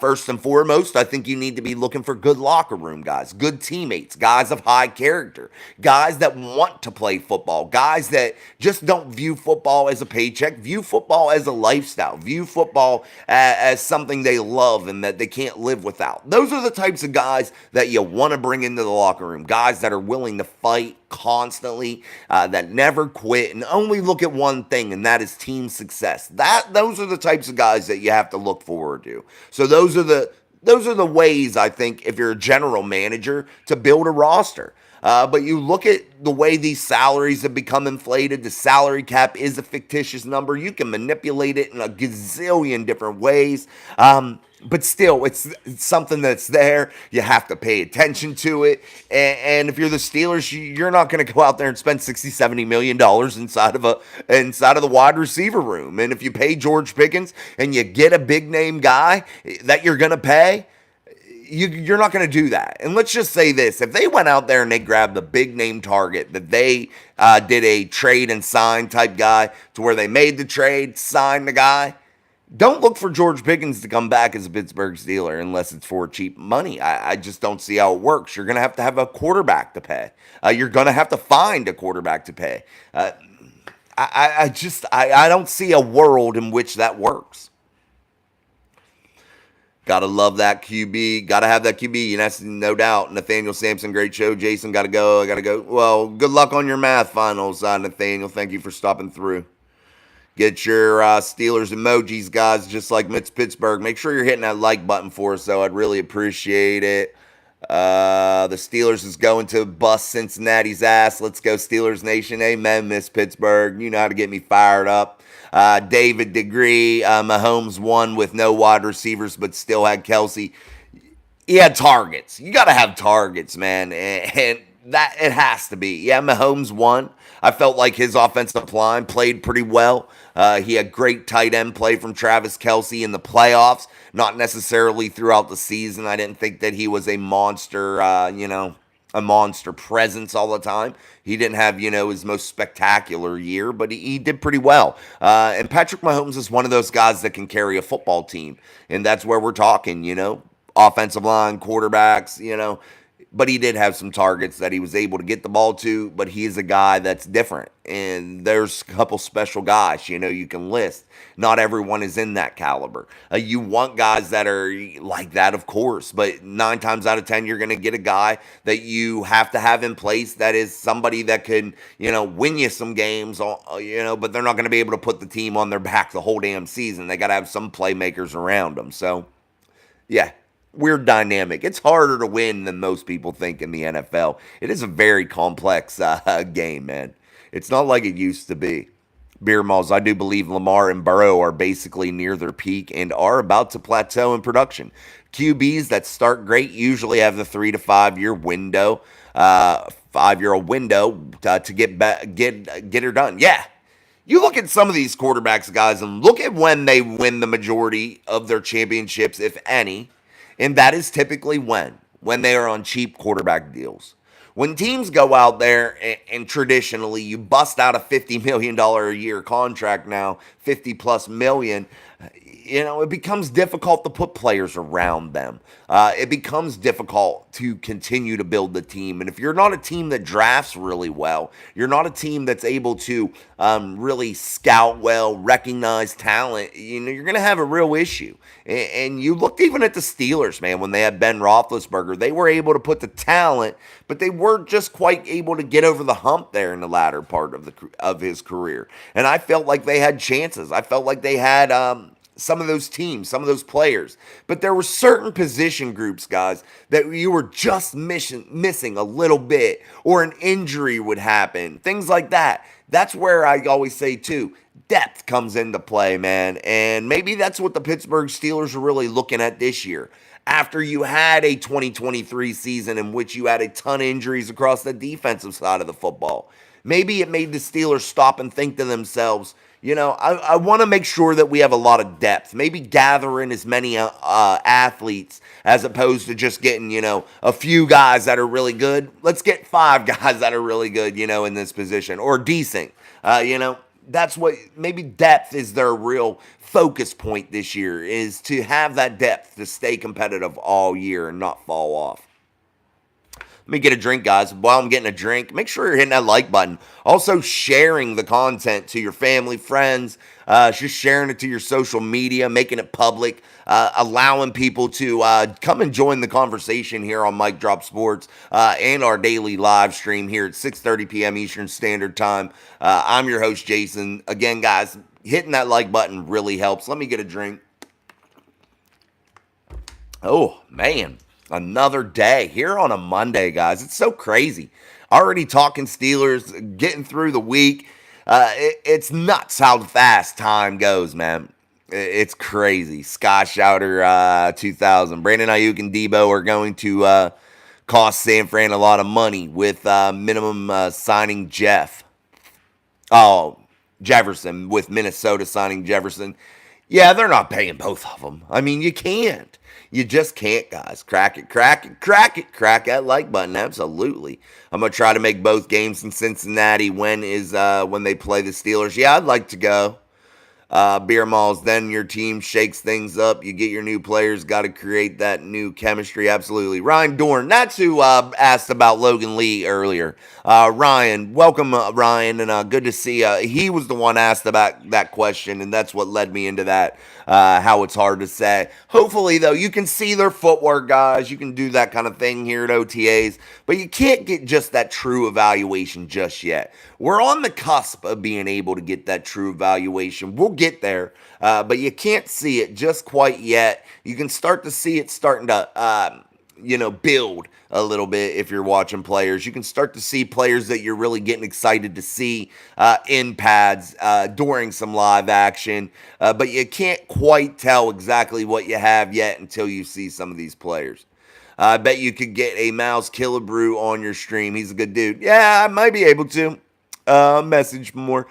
First and foremost, I think you need to be looking for good locker room guys, good teammates, guys of high character, guys that want to play football, guys that just don't view football as a paycheck, view football as a lifestyle, view football as something they love and that they can't live without. Those are the types of guys that you want to bring into the locker room, guys that are willing to fight constantly, that never quit and only look at one thing, and that is team success. Those are the types of guys that you have to look forward to. So those are the ways, I think, if you're a general manager, to build a roster. But you look at the way these salaries have become inflated. The salary cap is a fictitious number. You can manipulate it in a gazillion different ways. But still, it's something that's there. You have to pay attention to it. And if you're the Steelers, you're not going to go out there and spend $60-70 million inside of the wide receiver room. And if you pay George Pickens and you get a big name guy that you're going to pay, you're not going to do that. And let's just say this. If they went out there and they grabbed the big name target, that they did a trade and sign type guy to where they made the trade, signed the guy, don't look for George Pickens to come back as a Pittsburgh Steeler unless it's for cheap money. I just don't see how it works. You're going to have a quarterback to pay. You're going to have to find a quarterback to pay. I don't see a world in which that works. Gotta love that QB. Gotta have that QB. And that's no doubt. Nathaniel Sampson, great show. Jason, gotta go. I gotta go. Well, good luck on your math finals, Nathaniel. Thank you for stopping through. Get your Steelers emojis, guys, just like Mitch Pittsburgh. Make sure you're hitting that like button for us, though. I'd really appreciate it. The Steelers is going to bust Cincinnati's ass. Let's go, Steelers Nation. Amen, Miss Pittsburgh. You know how to get me fired up. David Degree, Mahomes won with no wide receivers, but still had Kelsey. He had targets. You got to have targets, man. And that it has to be. Yeah, Mahomes won. I felt like his offensive line played pretty well. He had great tight end play from Travis Kelsey in the playoffs, not necessarily throughout the season. I didn't think that he was a monster, a monster presence all the time. He didn't have, his most spectacular year, but he did pretty well. And Patrick Mahomes is one of those guys that can carry a football team. And that's where we're talking, offensive line, quarterbacks, but he did have some targets that he was able to get the ball to, but he is a guy that's different. And there's a couple special guys, you can list. Not everyone is in that caliber. You want guys that are like that, of course, but 9 times out of 10, you're going to get a guy that you have to have in place that is somebody that can, win you some games, but they're not going to be able to put the team on their back the whole damn season. They got to have some playmakers around them. So, yeah. Weird dynamic. It's harder to win than most people think in the NFL. It is a very complex game, man. It's not like it used to be. Beer Malls, I do believe Lamar and Burrow are basically near their peak and are about to plateau in production. QBs that start great usually have the 3 to 5 year window, 5-year window to get her done. Yeah. You look at some of these quarterbacks, guys, and look at when they win the majority of their championships, if any. And that is typically when they are on cheap quarterback deals. When teams go out there and traditionally you bust out a $50 million a year contract now, 50 plus million, it becomes difficult to put players around them. It becomes difficult to continue to build the team. And if you're not a team that drafts really well, you're not a team that's able to really scout well, recognize talent, you're going to have a real issue. And you looked even at the Steelers, man, when they had Ben Roethlisberger, they were able to put the talent, but they weren't just quite able to get over the hump there in the latter part of his career. And I felt like they had chances. I felt like they had some of those teams, some of those players. But there were certain position groups, guys, that you were just missing a little bit, or an injury would happen, things like that. That's where I always say, too, depth comes into play, man. And maybe that's what the Pittsburgh Steelers are really looking at this year. After you had a 2023 season in which you had a ton of injuries across the defensive side of the football, maybe it made the Steelers stop and think to themselves, I want to make sure that we have a lot of depth. Maybe gather in as many athletes as opposed to just getting, a few guys that are really good. Let's get 5 guys that are really good, in this position, or decent. That's what, maybe depth is their real focus point this year, is to have that depth to stay competitive all year and not fall off. Let me get a drink, guys. While I'm getting a drink, make sure you're hitting that like button. Also, sharing the content to your family, friends, just sharing it to your social media, making it public, allowing people to come and join the conversation here on Mic Drop Sports and our daily live stream here at 6:30 p.m. Eastern Standard Time. I'm your host, Jason. Again, guys, hitting that like button really helps. Let me get a drink. Oh, man. Another day here on a Monday, guys. It's so crazy. Already talking Steelers, getting through the week. It's nuts how fast time goes, man. It's crazy. Sky Shouter 2000. Brandon Ayuk and Debo are going to cost San Fran a lot of money with minimum signing Jeff. Oh, Jefferson, with Minnesota signing Jefferson. Yeah, they're not paying both of them. I mean, you can't. You just can't, guys. Crack it. Crack that like button. Absolutely. I'm going to try to make both games in Cincinnati. When they play the Steelers? Yeah, I'd like to go. beer malls. Then your team shakes things up. You get your new players. Got to create that new chemistry. Absolutely. Ryan Dorn. That's who asked about Logan Lee earlier. Ryan, welcome, Ryan, and good to see you. He was the one asked about that question, and that's what led me into that. How it's hard to say. Hopefully, though, you can see their footwork, guys. You can do that kind of thing here at OTAs, but you can't get just that true evaluation just yet. We're on the cusp of being able to get that true evaluation. We'll get there, but you can't see it just quite yet. You can start to see it starting to build a little bit if you're watching players. You can start to see players that you're really getting excited to see in pads during some live action, but you can't quite tell exactly what you have yet until you see some of these players. I bet you could get a Miles Killebrew on your stream. He's a good dude. Yeah, I might be able to message more.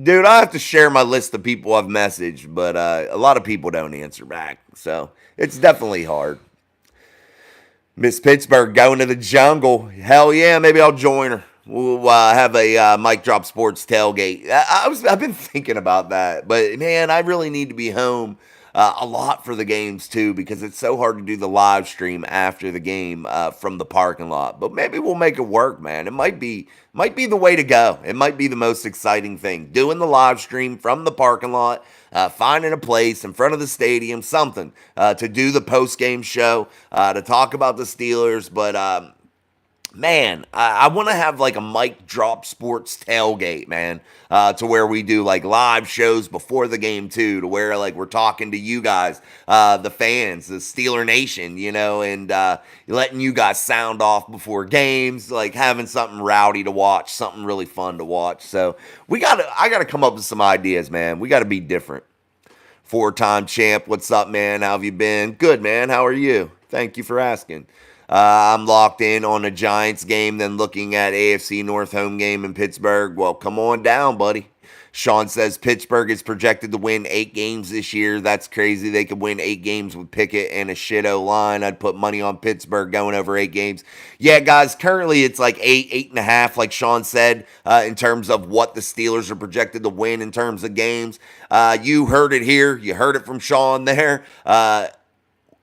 Dude, I have to share my list of people I've messaged, but a lot of people don't answer back, so it's definitely hard. Miss Pittsburgh going to the jungle. Hell yeah, maybe I'll join her. We'll have a Mic Drop Sports tailgate. I've been thinking about that, but man, I really need to be home a lot for the games too, because it's so hard to do the live stream after the game from the parking lot. But maybe we'll make it work, man. It might be the way to go. It might be the most exciting thing, doing the live stream from the parking lot, finding a place in front of the stadium, something to do the post game show, to talk about the Steelers. But man, I want to have like a Mic Drop Sports tailgate, man, to where we do like live shows before the game too, to where like we're talking to you guys, the fans, the Steeler Nation, and letting you guys sound off before games, like having something rowdy to watch, something really fun to watch. So I gotta come up with some ideas, man. We gotta be different. 4-time champ, what's up, man? How have you been? Good, man. How are you? Thank you for asking. I'm locked in on a Giants game, then looking at AFC North home game in Pittsburgh. Well, come on down, buddy. Sean says Pittsburgh is projected to win 8 games this year. That's crazy. They could win 8 games with Pickett and a shit O-line. I'd put money on Pittsburgh going over 8 games. Yeah, guys, currently it's like 8.5, like Sean said, in terms of what the Steelers are projected to win in terms of games. You heard it here. You heard it from Sean there. I'm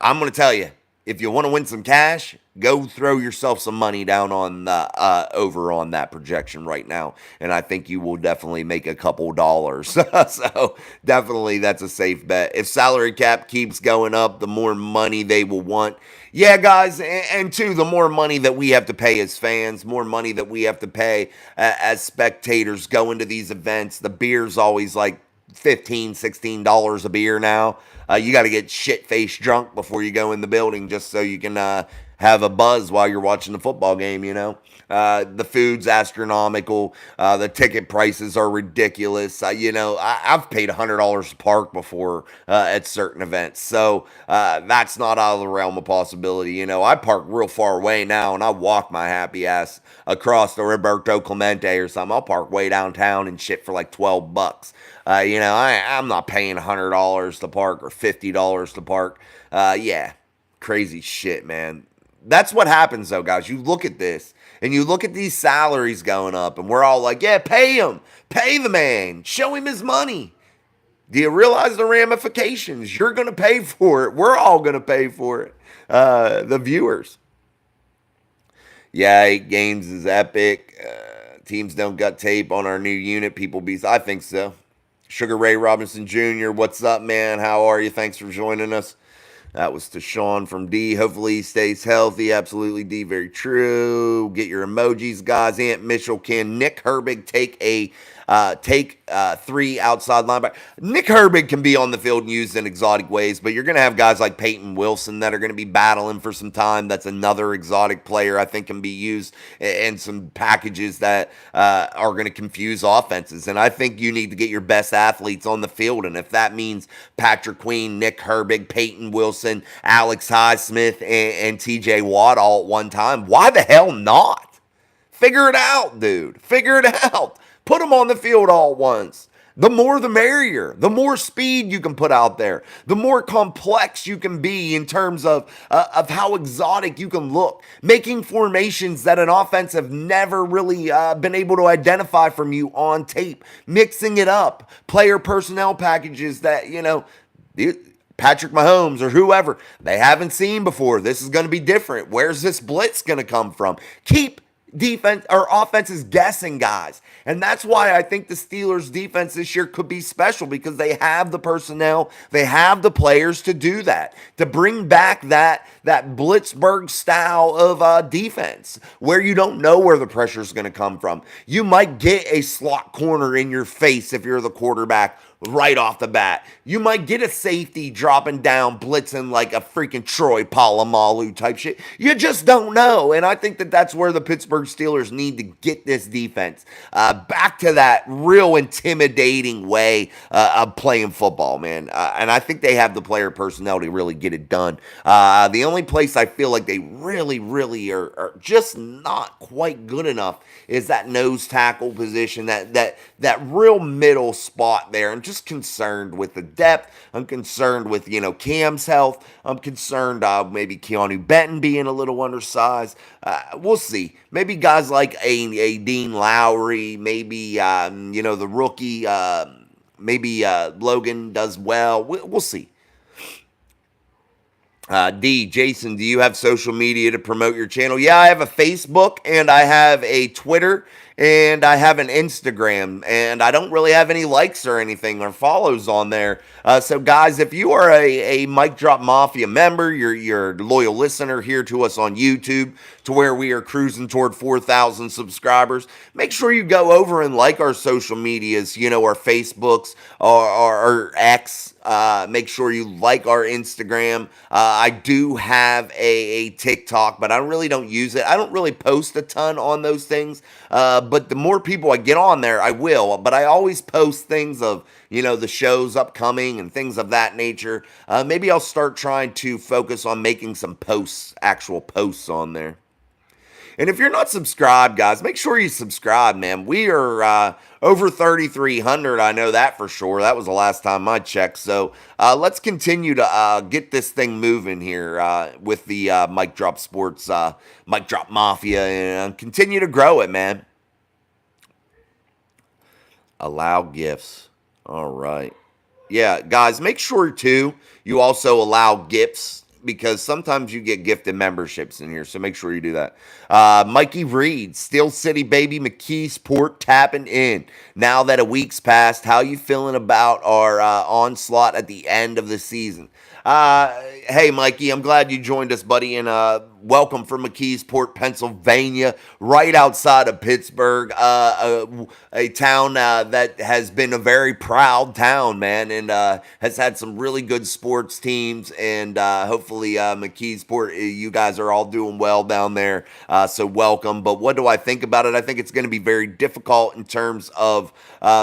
going to tell you, if you want to win some cash, go throw yourself some money down on the over on that projection right now, and I think you will definitely make a couple dollars. So definitely that's a safe bet. If salary cap keeps going up, the more money they will want. Yeah, guys, and two, the more money that we have to pay as fans, more money that we have to pay as spectators going to these events. The beer's always like $15-16 a beer now. You got to get shit-faced drunk before you go in the building just so you can have a buzz while you're watching the football game, The food's astronomical. The ticket prices are ridiculous. I've paid $100 to park before at certain events. So that's not out of the realm of possibility. I park real far away now, and I walk my happy ass across the Roberto Clemente or something. I'll park way downtown and shit for like $12. I'm not paying $100 to park or $50 to park. Yeah, crazy shit, man. That's what happens, though, guys. You look at this, and you look at these salaries going up, and we're all like, yeah, pay him. Pay the man. Show him his money. Do you realize the ramifications? You're going to pay for it. We're all going to pay for it. The viewers. Yeah, 8 games is epic. Teams don't gut tape on our new unit. People be, I think so. Sugar Ray Robinson Jr., what's up, man? How are you? Thanks for joining us. That was to Sean from D. Hopefully he stays healthy. Absolutely, D. Very true. Get your emojis, guys. Aunt Mitchell, can Nick Herbig take 3 outside linebacker? Nick Herbig can be on the field and used in exotic ways, but you're going to have guys like Peyton Wilson that are going to be battling for some time. That's another exotic player I think can be used in some packages that are going to confuse offenses. And I think you need to get your best athletes on the field. And if that means Patrick Queen, Nick Herbig, Peyton Wilson, Alex Highsmith, and TJ Watt all at one time, why the hell not? Figure it out, dude. Figure it out. Put them on the field all at once. The more the merrier. The more speed you can put out there, the more complex you can be in terms of how exotic you can look, making formations that an offense have never really been able to identify from you on tape, mixing it up, player personnel packages that Patrick Mahomes or whoever they haven't seen before. This is going to be different. Where's this blitz going to come from? Keep defense or offenses guessing, guys. And that's why I think the Steelers defense this year could be special, because they have the personnel, they have the players to do that, to bring back that Blitzburg style of defense where you don't know where the pressure is going to come from. You might get a slot corner in your face if you're the quarterback right off the bat. You might get a safety dropping down, blitzing like a freaking Troy Polamalu type shit. You just don't know. And I think that that's where the Pittsburgh Steelers need to get this defense back to that real intimidating way of playing football, man. And I think they have the player personnel to really get it done. The only place I feel like they really are just not quite good enough is that nose tackle position, that real middle spot there. I'm just concerned with the depth. I'm concerned with, Cam's health. I'm concerned maybe Keanu Benton being a little undersized. We'll see. Maybe guys like a Dean Lowry, maybe, the rookie, maybe Logan does well. We'll see. Jason, do you have social media to promote your channel? Yeah, I have a Facebook and I have a Twitter and I have an Instagram, and I don't really have any likes or anything or follows on there. So guys, if you are a Mic Drop Mafia member, you're a loyal listener here to us on YouTube, to where we are cruising toward 4,000 subscribers, make sure you go over and like our social medias, our Facebooks or X. Make sure you like our Instagram. I do have a TikTok, but I really don't use it. I don't really post a ton on those things. But the more people I get on there, I will. But I always post things of, the shows upcoming and things of that nature. Maybe I'll start trying to focus on making some posts, actual posts on there. And if you're not subscribed, guys, make sure you subscribe, man. We are over 3,300. I know that for sure. That was the last time I checked. So let's continue to get this thing moving here with the Mic Drop Sports, Mic Drop Mafia, and continue to grow it, man. Allow gifts. All right. Yeah, guys, make sure, too, you also allow gifts, because sometimes you get gifted memberships in here, so make sure you do that. Mikey Reed, Steel City Baby, McKeesport tapping in. Now that a week's passed, how you feeling about our onslaught at the end of the season? Hey, Mikey, I'm glad you joined us, buddy, and welcome from McKeesport, Pennsylvania, right outside of Pittsburgh, a town that has been a very proud town, man, and has had some really good sports teams, and hopefully McKeesport, you guys are all doing well down there, so welcome. But what do I think about it? I think it's going to be very difficult in terms of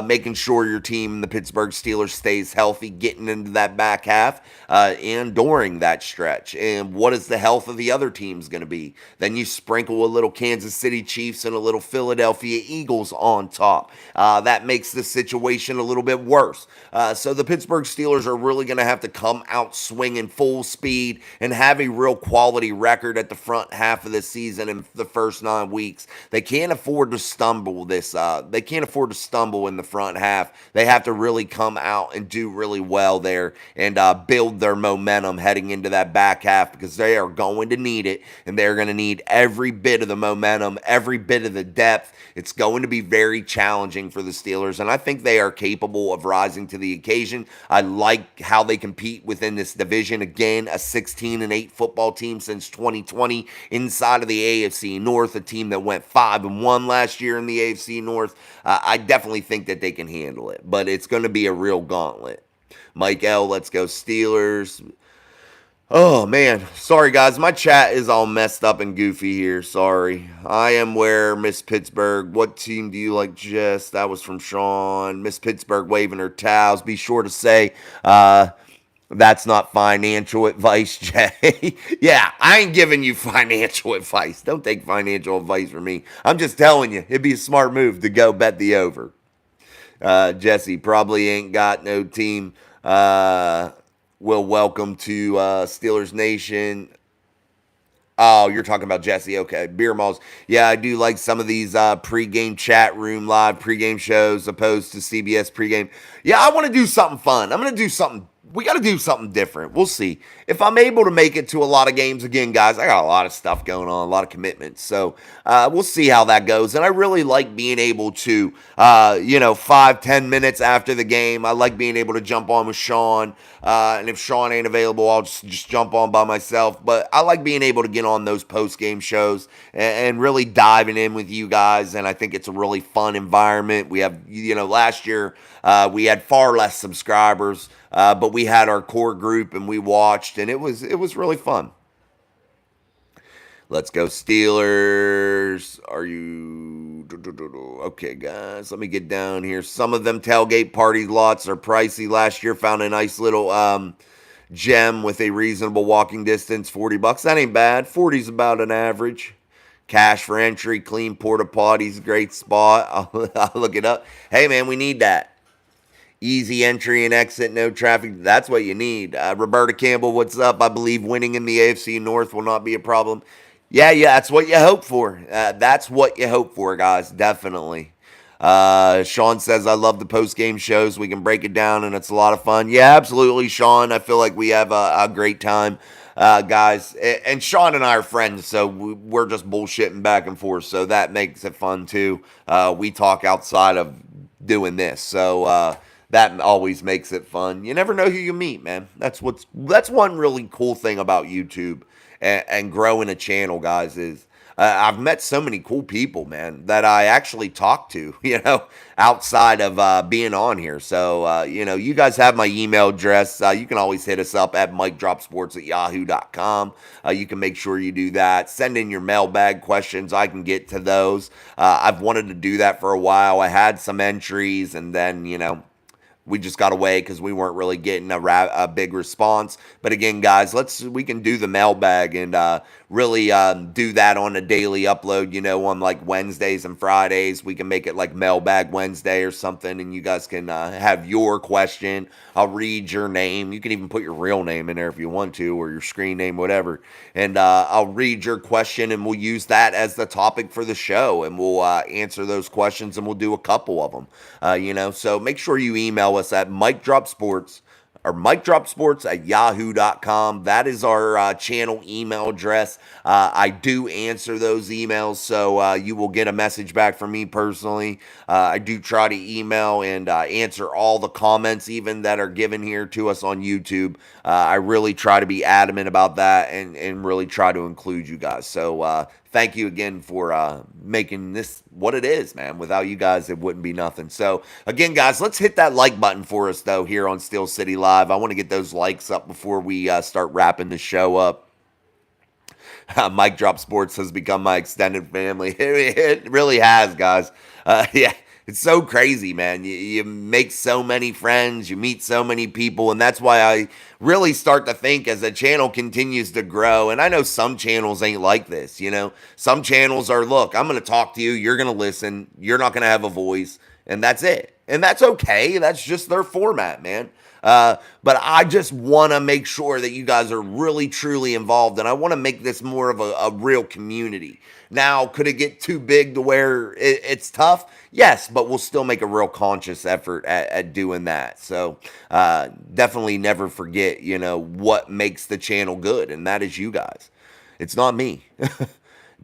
making sure your team, the Pittsburgh Steelers, stays healthy, getting into that back half, and during that stretch. And what is the health of the other teams going to be? Then you sprinkle a little Kansas City Chiefs and a little Philadelphia Eagles on top. That makes the situation a little bit worse. So the Pittsburgh Steelers are really going to have to come out swinging full speed and have a real quality record at the front half of the season in the first 9 weeks. They can't afford to stumble they can't afford to stumble in the front half. They have to really come out and do really well there and build their momentum heading into that back half, because they are going to need it, and they're going to need every bit of the momentum, every bit of the depth. It's going to be very challenging for the Steelers, and I think they are capable of rising to the occasion. I like how they compete within this division. Again, a 16-8 football team since 2020 inside of the AFC North, a team that went 5-1 last year in the AFC North. I definitely think that they can handle it, but it's going to be a real gauntlet. Mike L, let's go Steelers. Oh, man. Sorry, guys. My chat is all messed up and goofy here. Sorry. I am where Miss Pittsburgh. What team do you like, Jess? That was from Sean. Miss Pittsburgh waving her towels. Be sure to say, that's not financial advice, Jay. Yeah, I ain't giving you financial advice. Don't take financial advice from me. I'm just telling you, it'd be a smart move to go bet the over. Jesse probably ain't got no team. Well, welcome to Steelers Nation. Oh, you're talking about Jesse. Okay. Beer Malls. Yeah, I do like some of these pregame chat room live pregame shows opposed to CBS pregame. Yeah, I want to do something fun. I'm going to do something. We got to do something different. We'll see. If I'm able to make it to a lot of games again, guys, I got a lot of stuff going on, a lot of commitments. So we'll see how that goes. And I really like being able to, 5-10 minutes after the game, I like being able to jump on with Sean. And if Sean ain't available, I'll just jump on by myself. But I like being able to get on those post game shows and really diving in with you guys. And I think it's a really fun environment. We have, last year we had far less subscribers, but we had our core group and we watched, and it was really fun. Let's go Steelers. Are you okay, guys? Let me get down here. Some of them tailgate party lots are pricey. Last year found a nice little gem with a reasonable walking distance, $40. That ain't bad. 40's about an average. Cash for entry, clean porta potties, great spot. I'll look it up. Hey man, we need that. Easy entry and exit, no traffic. That's what you need. Roberta Campbell, what's up? I believe winning in the AFC North will not be a problem. Yeah, that's what you hope for. That's what you hope for, guys. Definitely. Sean says, I love the post-game shows. We can break it down, and it's a lot of fun. Yeah, absolutely, Sean. I feel like we have a great time, guys. And Sean and I are friends, so we're just bullshitting back and forth, so that makes it fun, too. We talk outside of doing this, so that always makes it fun. You never know who you meet, man. That's one really cool thing about YouTube and growing a channel, guys, is I've met so many cool people, man, that I actually talk to, outside of being on here. So, you guys have my email address. You can always hit us up at micdropsports@yahoo.com. You can make sure you do that. Send in your mailbag questions. I can get to those. I've wanted to do that for a while. I had some entries, and then, we just got away because we weren't really getting a big response. But again, guys, we can do the mailbag and really do that on a daily upload, on like Wednesdays and Fridays. We can make it like Mailbag Wednesday or something, and you guys can have your question. I'll read your name. You can even put your real name in there if you want to, or your screen name, whatever. And I'll read your question, and we'll use that as the topic for the show, and we'll answer those questions, and we'll do a couple of them. So make sure you email us at micdropsports or micdropsports@yahoo.com. That is our channel email address. I do answer those emails, so you will get a message back from me personally. I do try to email and answer all the comments even that are given here to us on YouTube. I really try to be adamant about that and really try to include you guys. So thank you again for making this what it is, man. Without you guys, it wouldn't be nothing. So, again, guys, let's hit that like button for us, though, here on Steel City Live. I want to get those likes up before we start wrapping the show up. Mike Drop Sports has become my extended family. It really has, guys. Yeah. It's so crazy, man. You make so many friends, you meet so many people, and that's why I really start to think as the channel continues to grow. And I know some channels ain't like this, Some channels are, look, I'm going to talk to you, you're going to listen, you're not going to have a voice, and that's it. And that's okay. That's just their format, man. But I just want to make sure that you guys are really, truly involved, and I want to make this more of a real community. Now, could it get too big to where it's tough? Yes, but we'll still make a real conscious effort at doing that. So definitely never forget, what makes the channel good, and that is you guys. It's not me.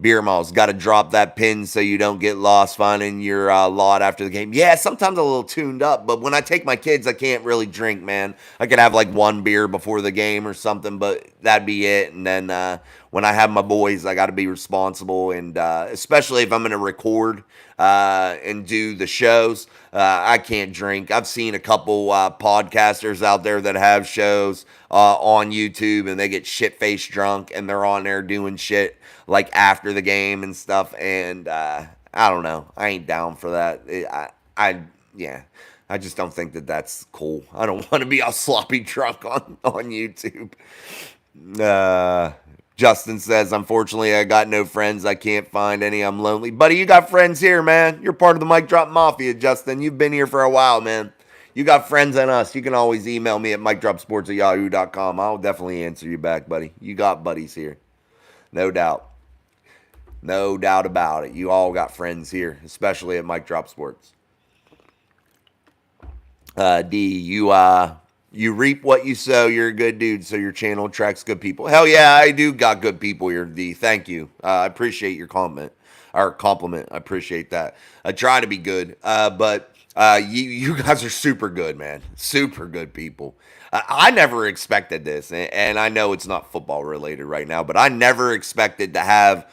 Beer Malls, got to drop that pin so you don't get lost finding your lot after the game. Yeah, sometimes I'm a little tuned up, but when I take my kids, I can't really drink, man. I could have like one beer before the game or something, but that'd be it. And then when I have my boys, I got to be responsible, and especially if I'm going to record and do the shows, I can't drink. I've seen a couple podcasters out there that have shows on YouTube, and they get shit-faced drunk, and they're on there doing shit like after the game and stuff, and I don't know. I ain't down for that. I just don't think that that's cool. I don't want to be all sloppy drunk on YouTube. Justin says, unfortunately, I got no friends. I can't find any. I'm lonely. Buddy, you got friends here, man. You're part of the Mic Drop Mafia, Justin. You've been here for a while, man. You got friends on us. You can always email me at micdropsports@yahoo.com. I'll definitely answer you back, buddy. You got buddies here. No doubt. No doubt about it. You all got friends here, especially at Mic Drop Sports. You reap what you sow. You're a good dude, so your channel attracts good people. Hell yeah, I do got good people here, D. Thank you. I appreciate your compliment. I appreciate that. I try to be good, but you guys are super good, man. Super good people. I never expected this, and I know it's not football related right now, but I never expected to have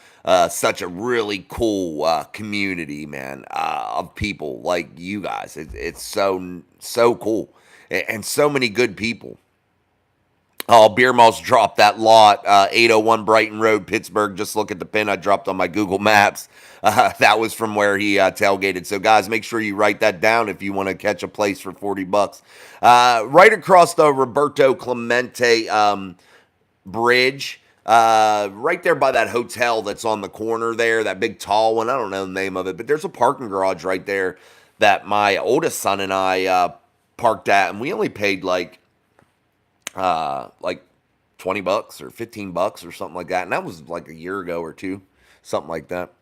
such a really cool community, man, of people like you guys. It's so cool, and so many good people. Oh, Beer Moss dropped that lot, 801 Brighton Road, Pittsburgh. Just look at the pin I dropped on my Google Maps. That was from where he tailgated. So, guys, make sure you write that down if you want to catch a place for $40. Right across the Roberto Clemente bridge, right there by that hotel that's on the corner there, that big tall one. I don't know the name of it, but there's a parking garage right there that my oldest son and I parked at, and we only paid like $20 or $15 or something like that. And that was like a year ago or two, something like that.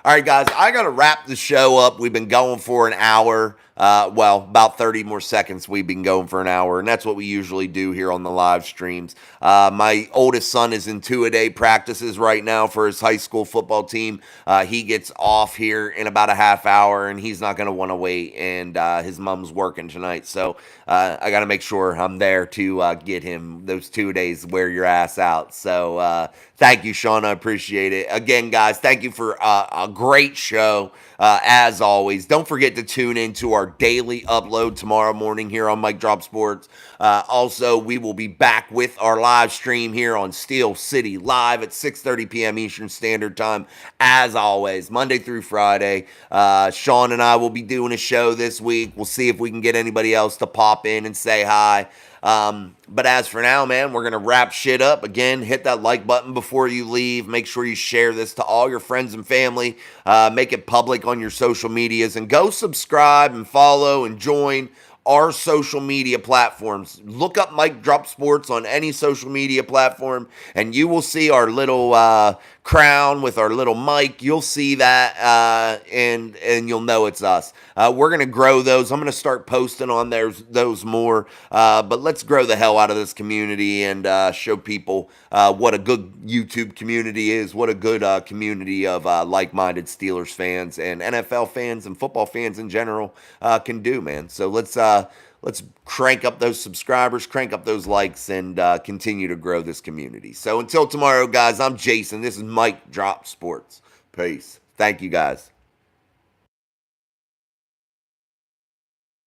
All right, guys, I got to wrap the show up. We've been going for an hour. About 30 more seconds. We've been going for an hour, and that's what we usually do here on the live streams. My oldest son is in two-a-day practices right now for his high school football team. He gets off here in about a half hour, and he's not going to want to wait, and his mom's working tonight, so I got to make sure I'm there to get him those 2 days, wear your ass out. So thank you, Sean. I appreciate it. Again, guys, thank you for a great show. As always, don't forget to tune into our daily upload tomorrow morning here on Mic Drop Sports. Also, we will be back with our live stream here on Steel City Live at 6:30 p.m. Eastern Standard Time. As always, Monday through Friday. Sean and I will be doing a show this week. We'll see if we can get anybody else to pop in and say hi. But as for now, man, we're going to wrap shit up. Again, hit that like button before you leave. Make sure you share this to all your friends and family. Make it public on your social medias. And go subscribe and follow and join our social media platforms. Look up Mic Drop Sports on any social media platform, and you will see our little crown with our little mic. You'll see that, and you'll know it's us. We're going to grow those. I'm going to start posting on those more, but let's grow the hell out of this community and show people what a good YouTube community is, what a good community of like-minded Steelers fans and NFL fans and football fans in general can do, man. So let's crank up those subscribers, crank up those likes, and continue to grow this community. So until tomorrow, guys, I'm Jason. This is Mic Drop Sports. Peace. Thank you, guys.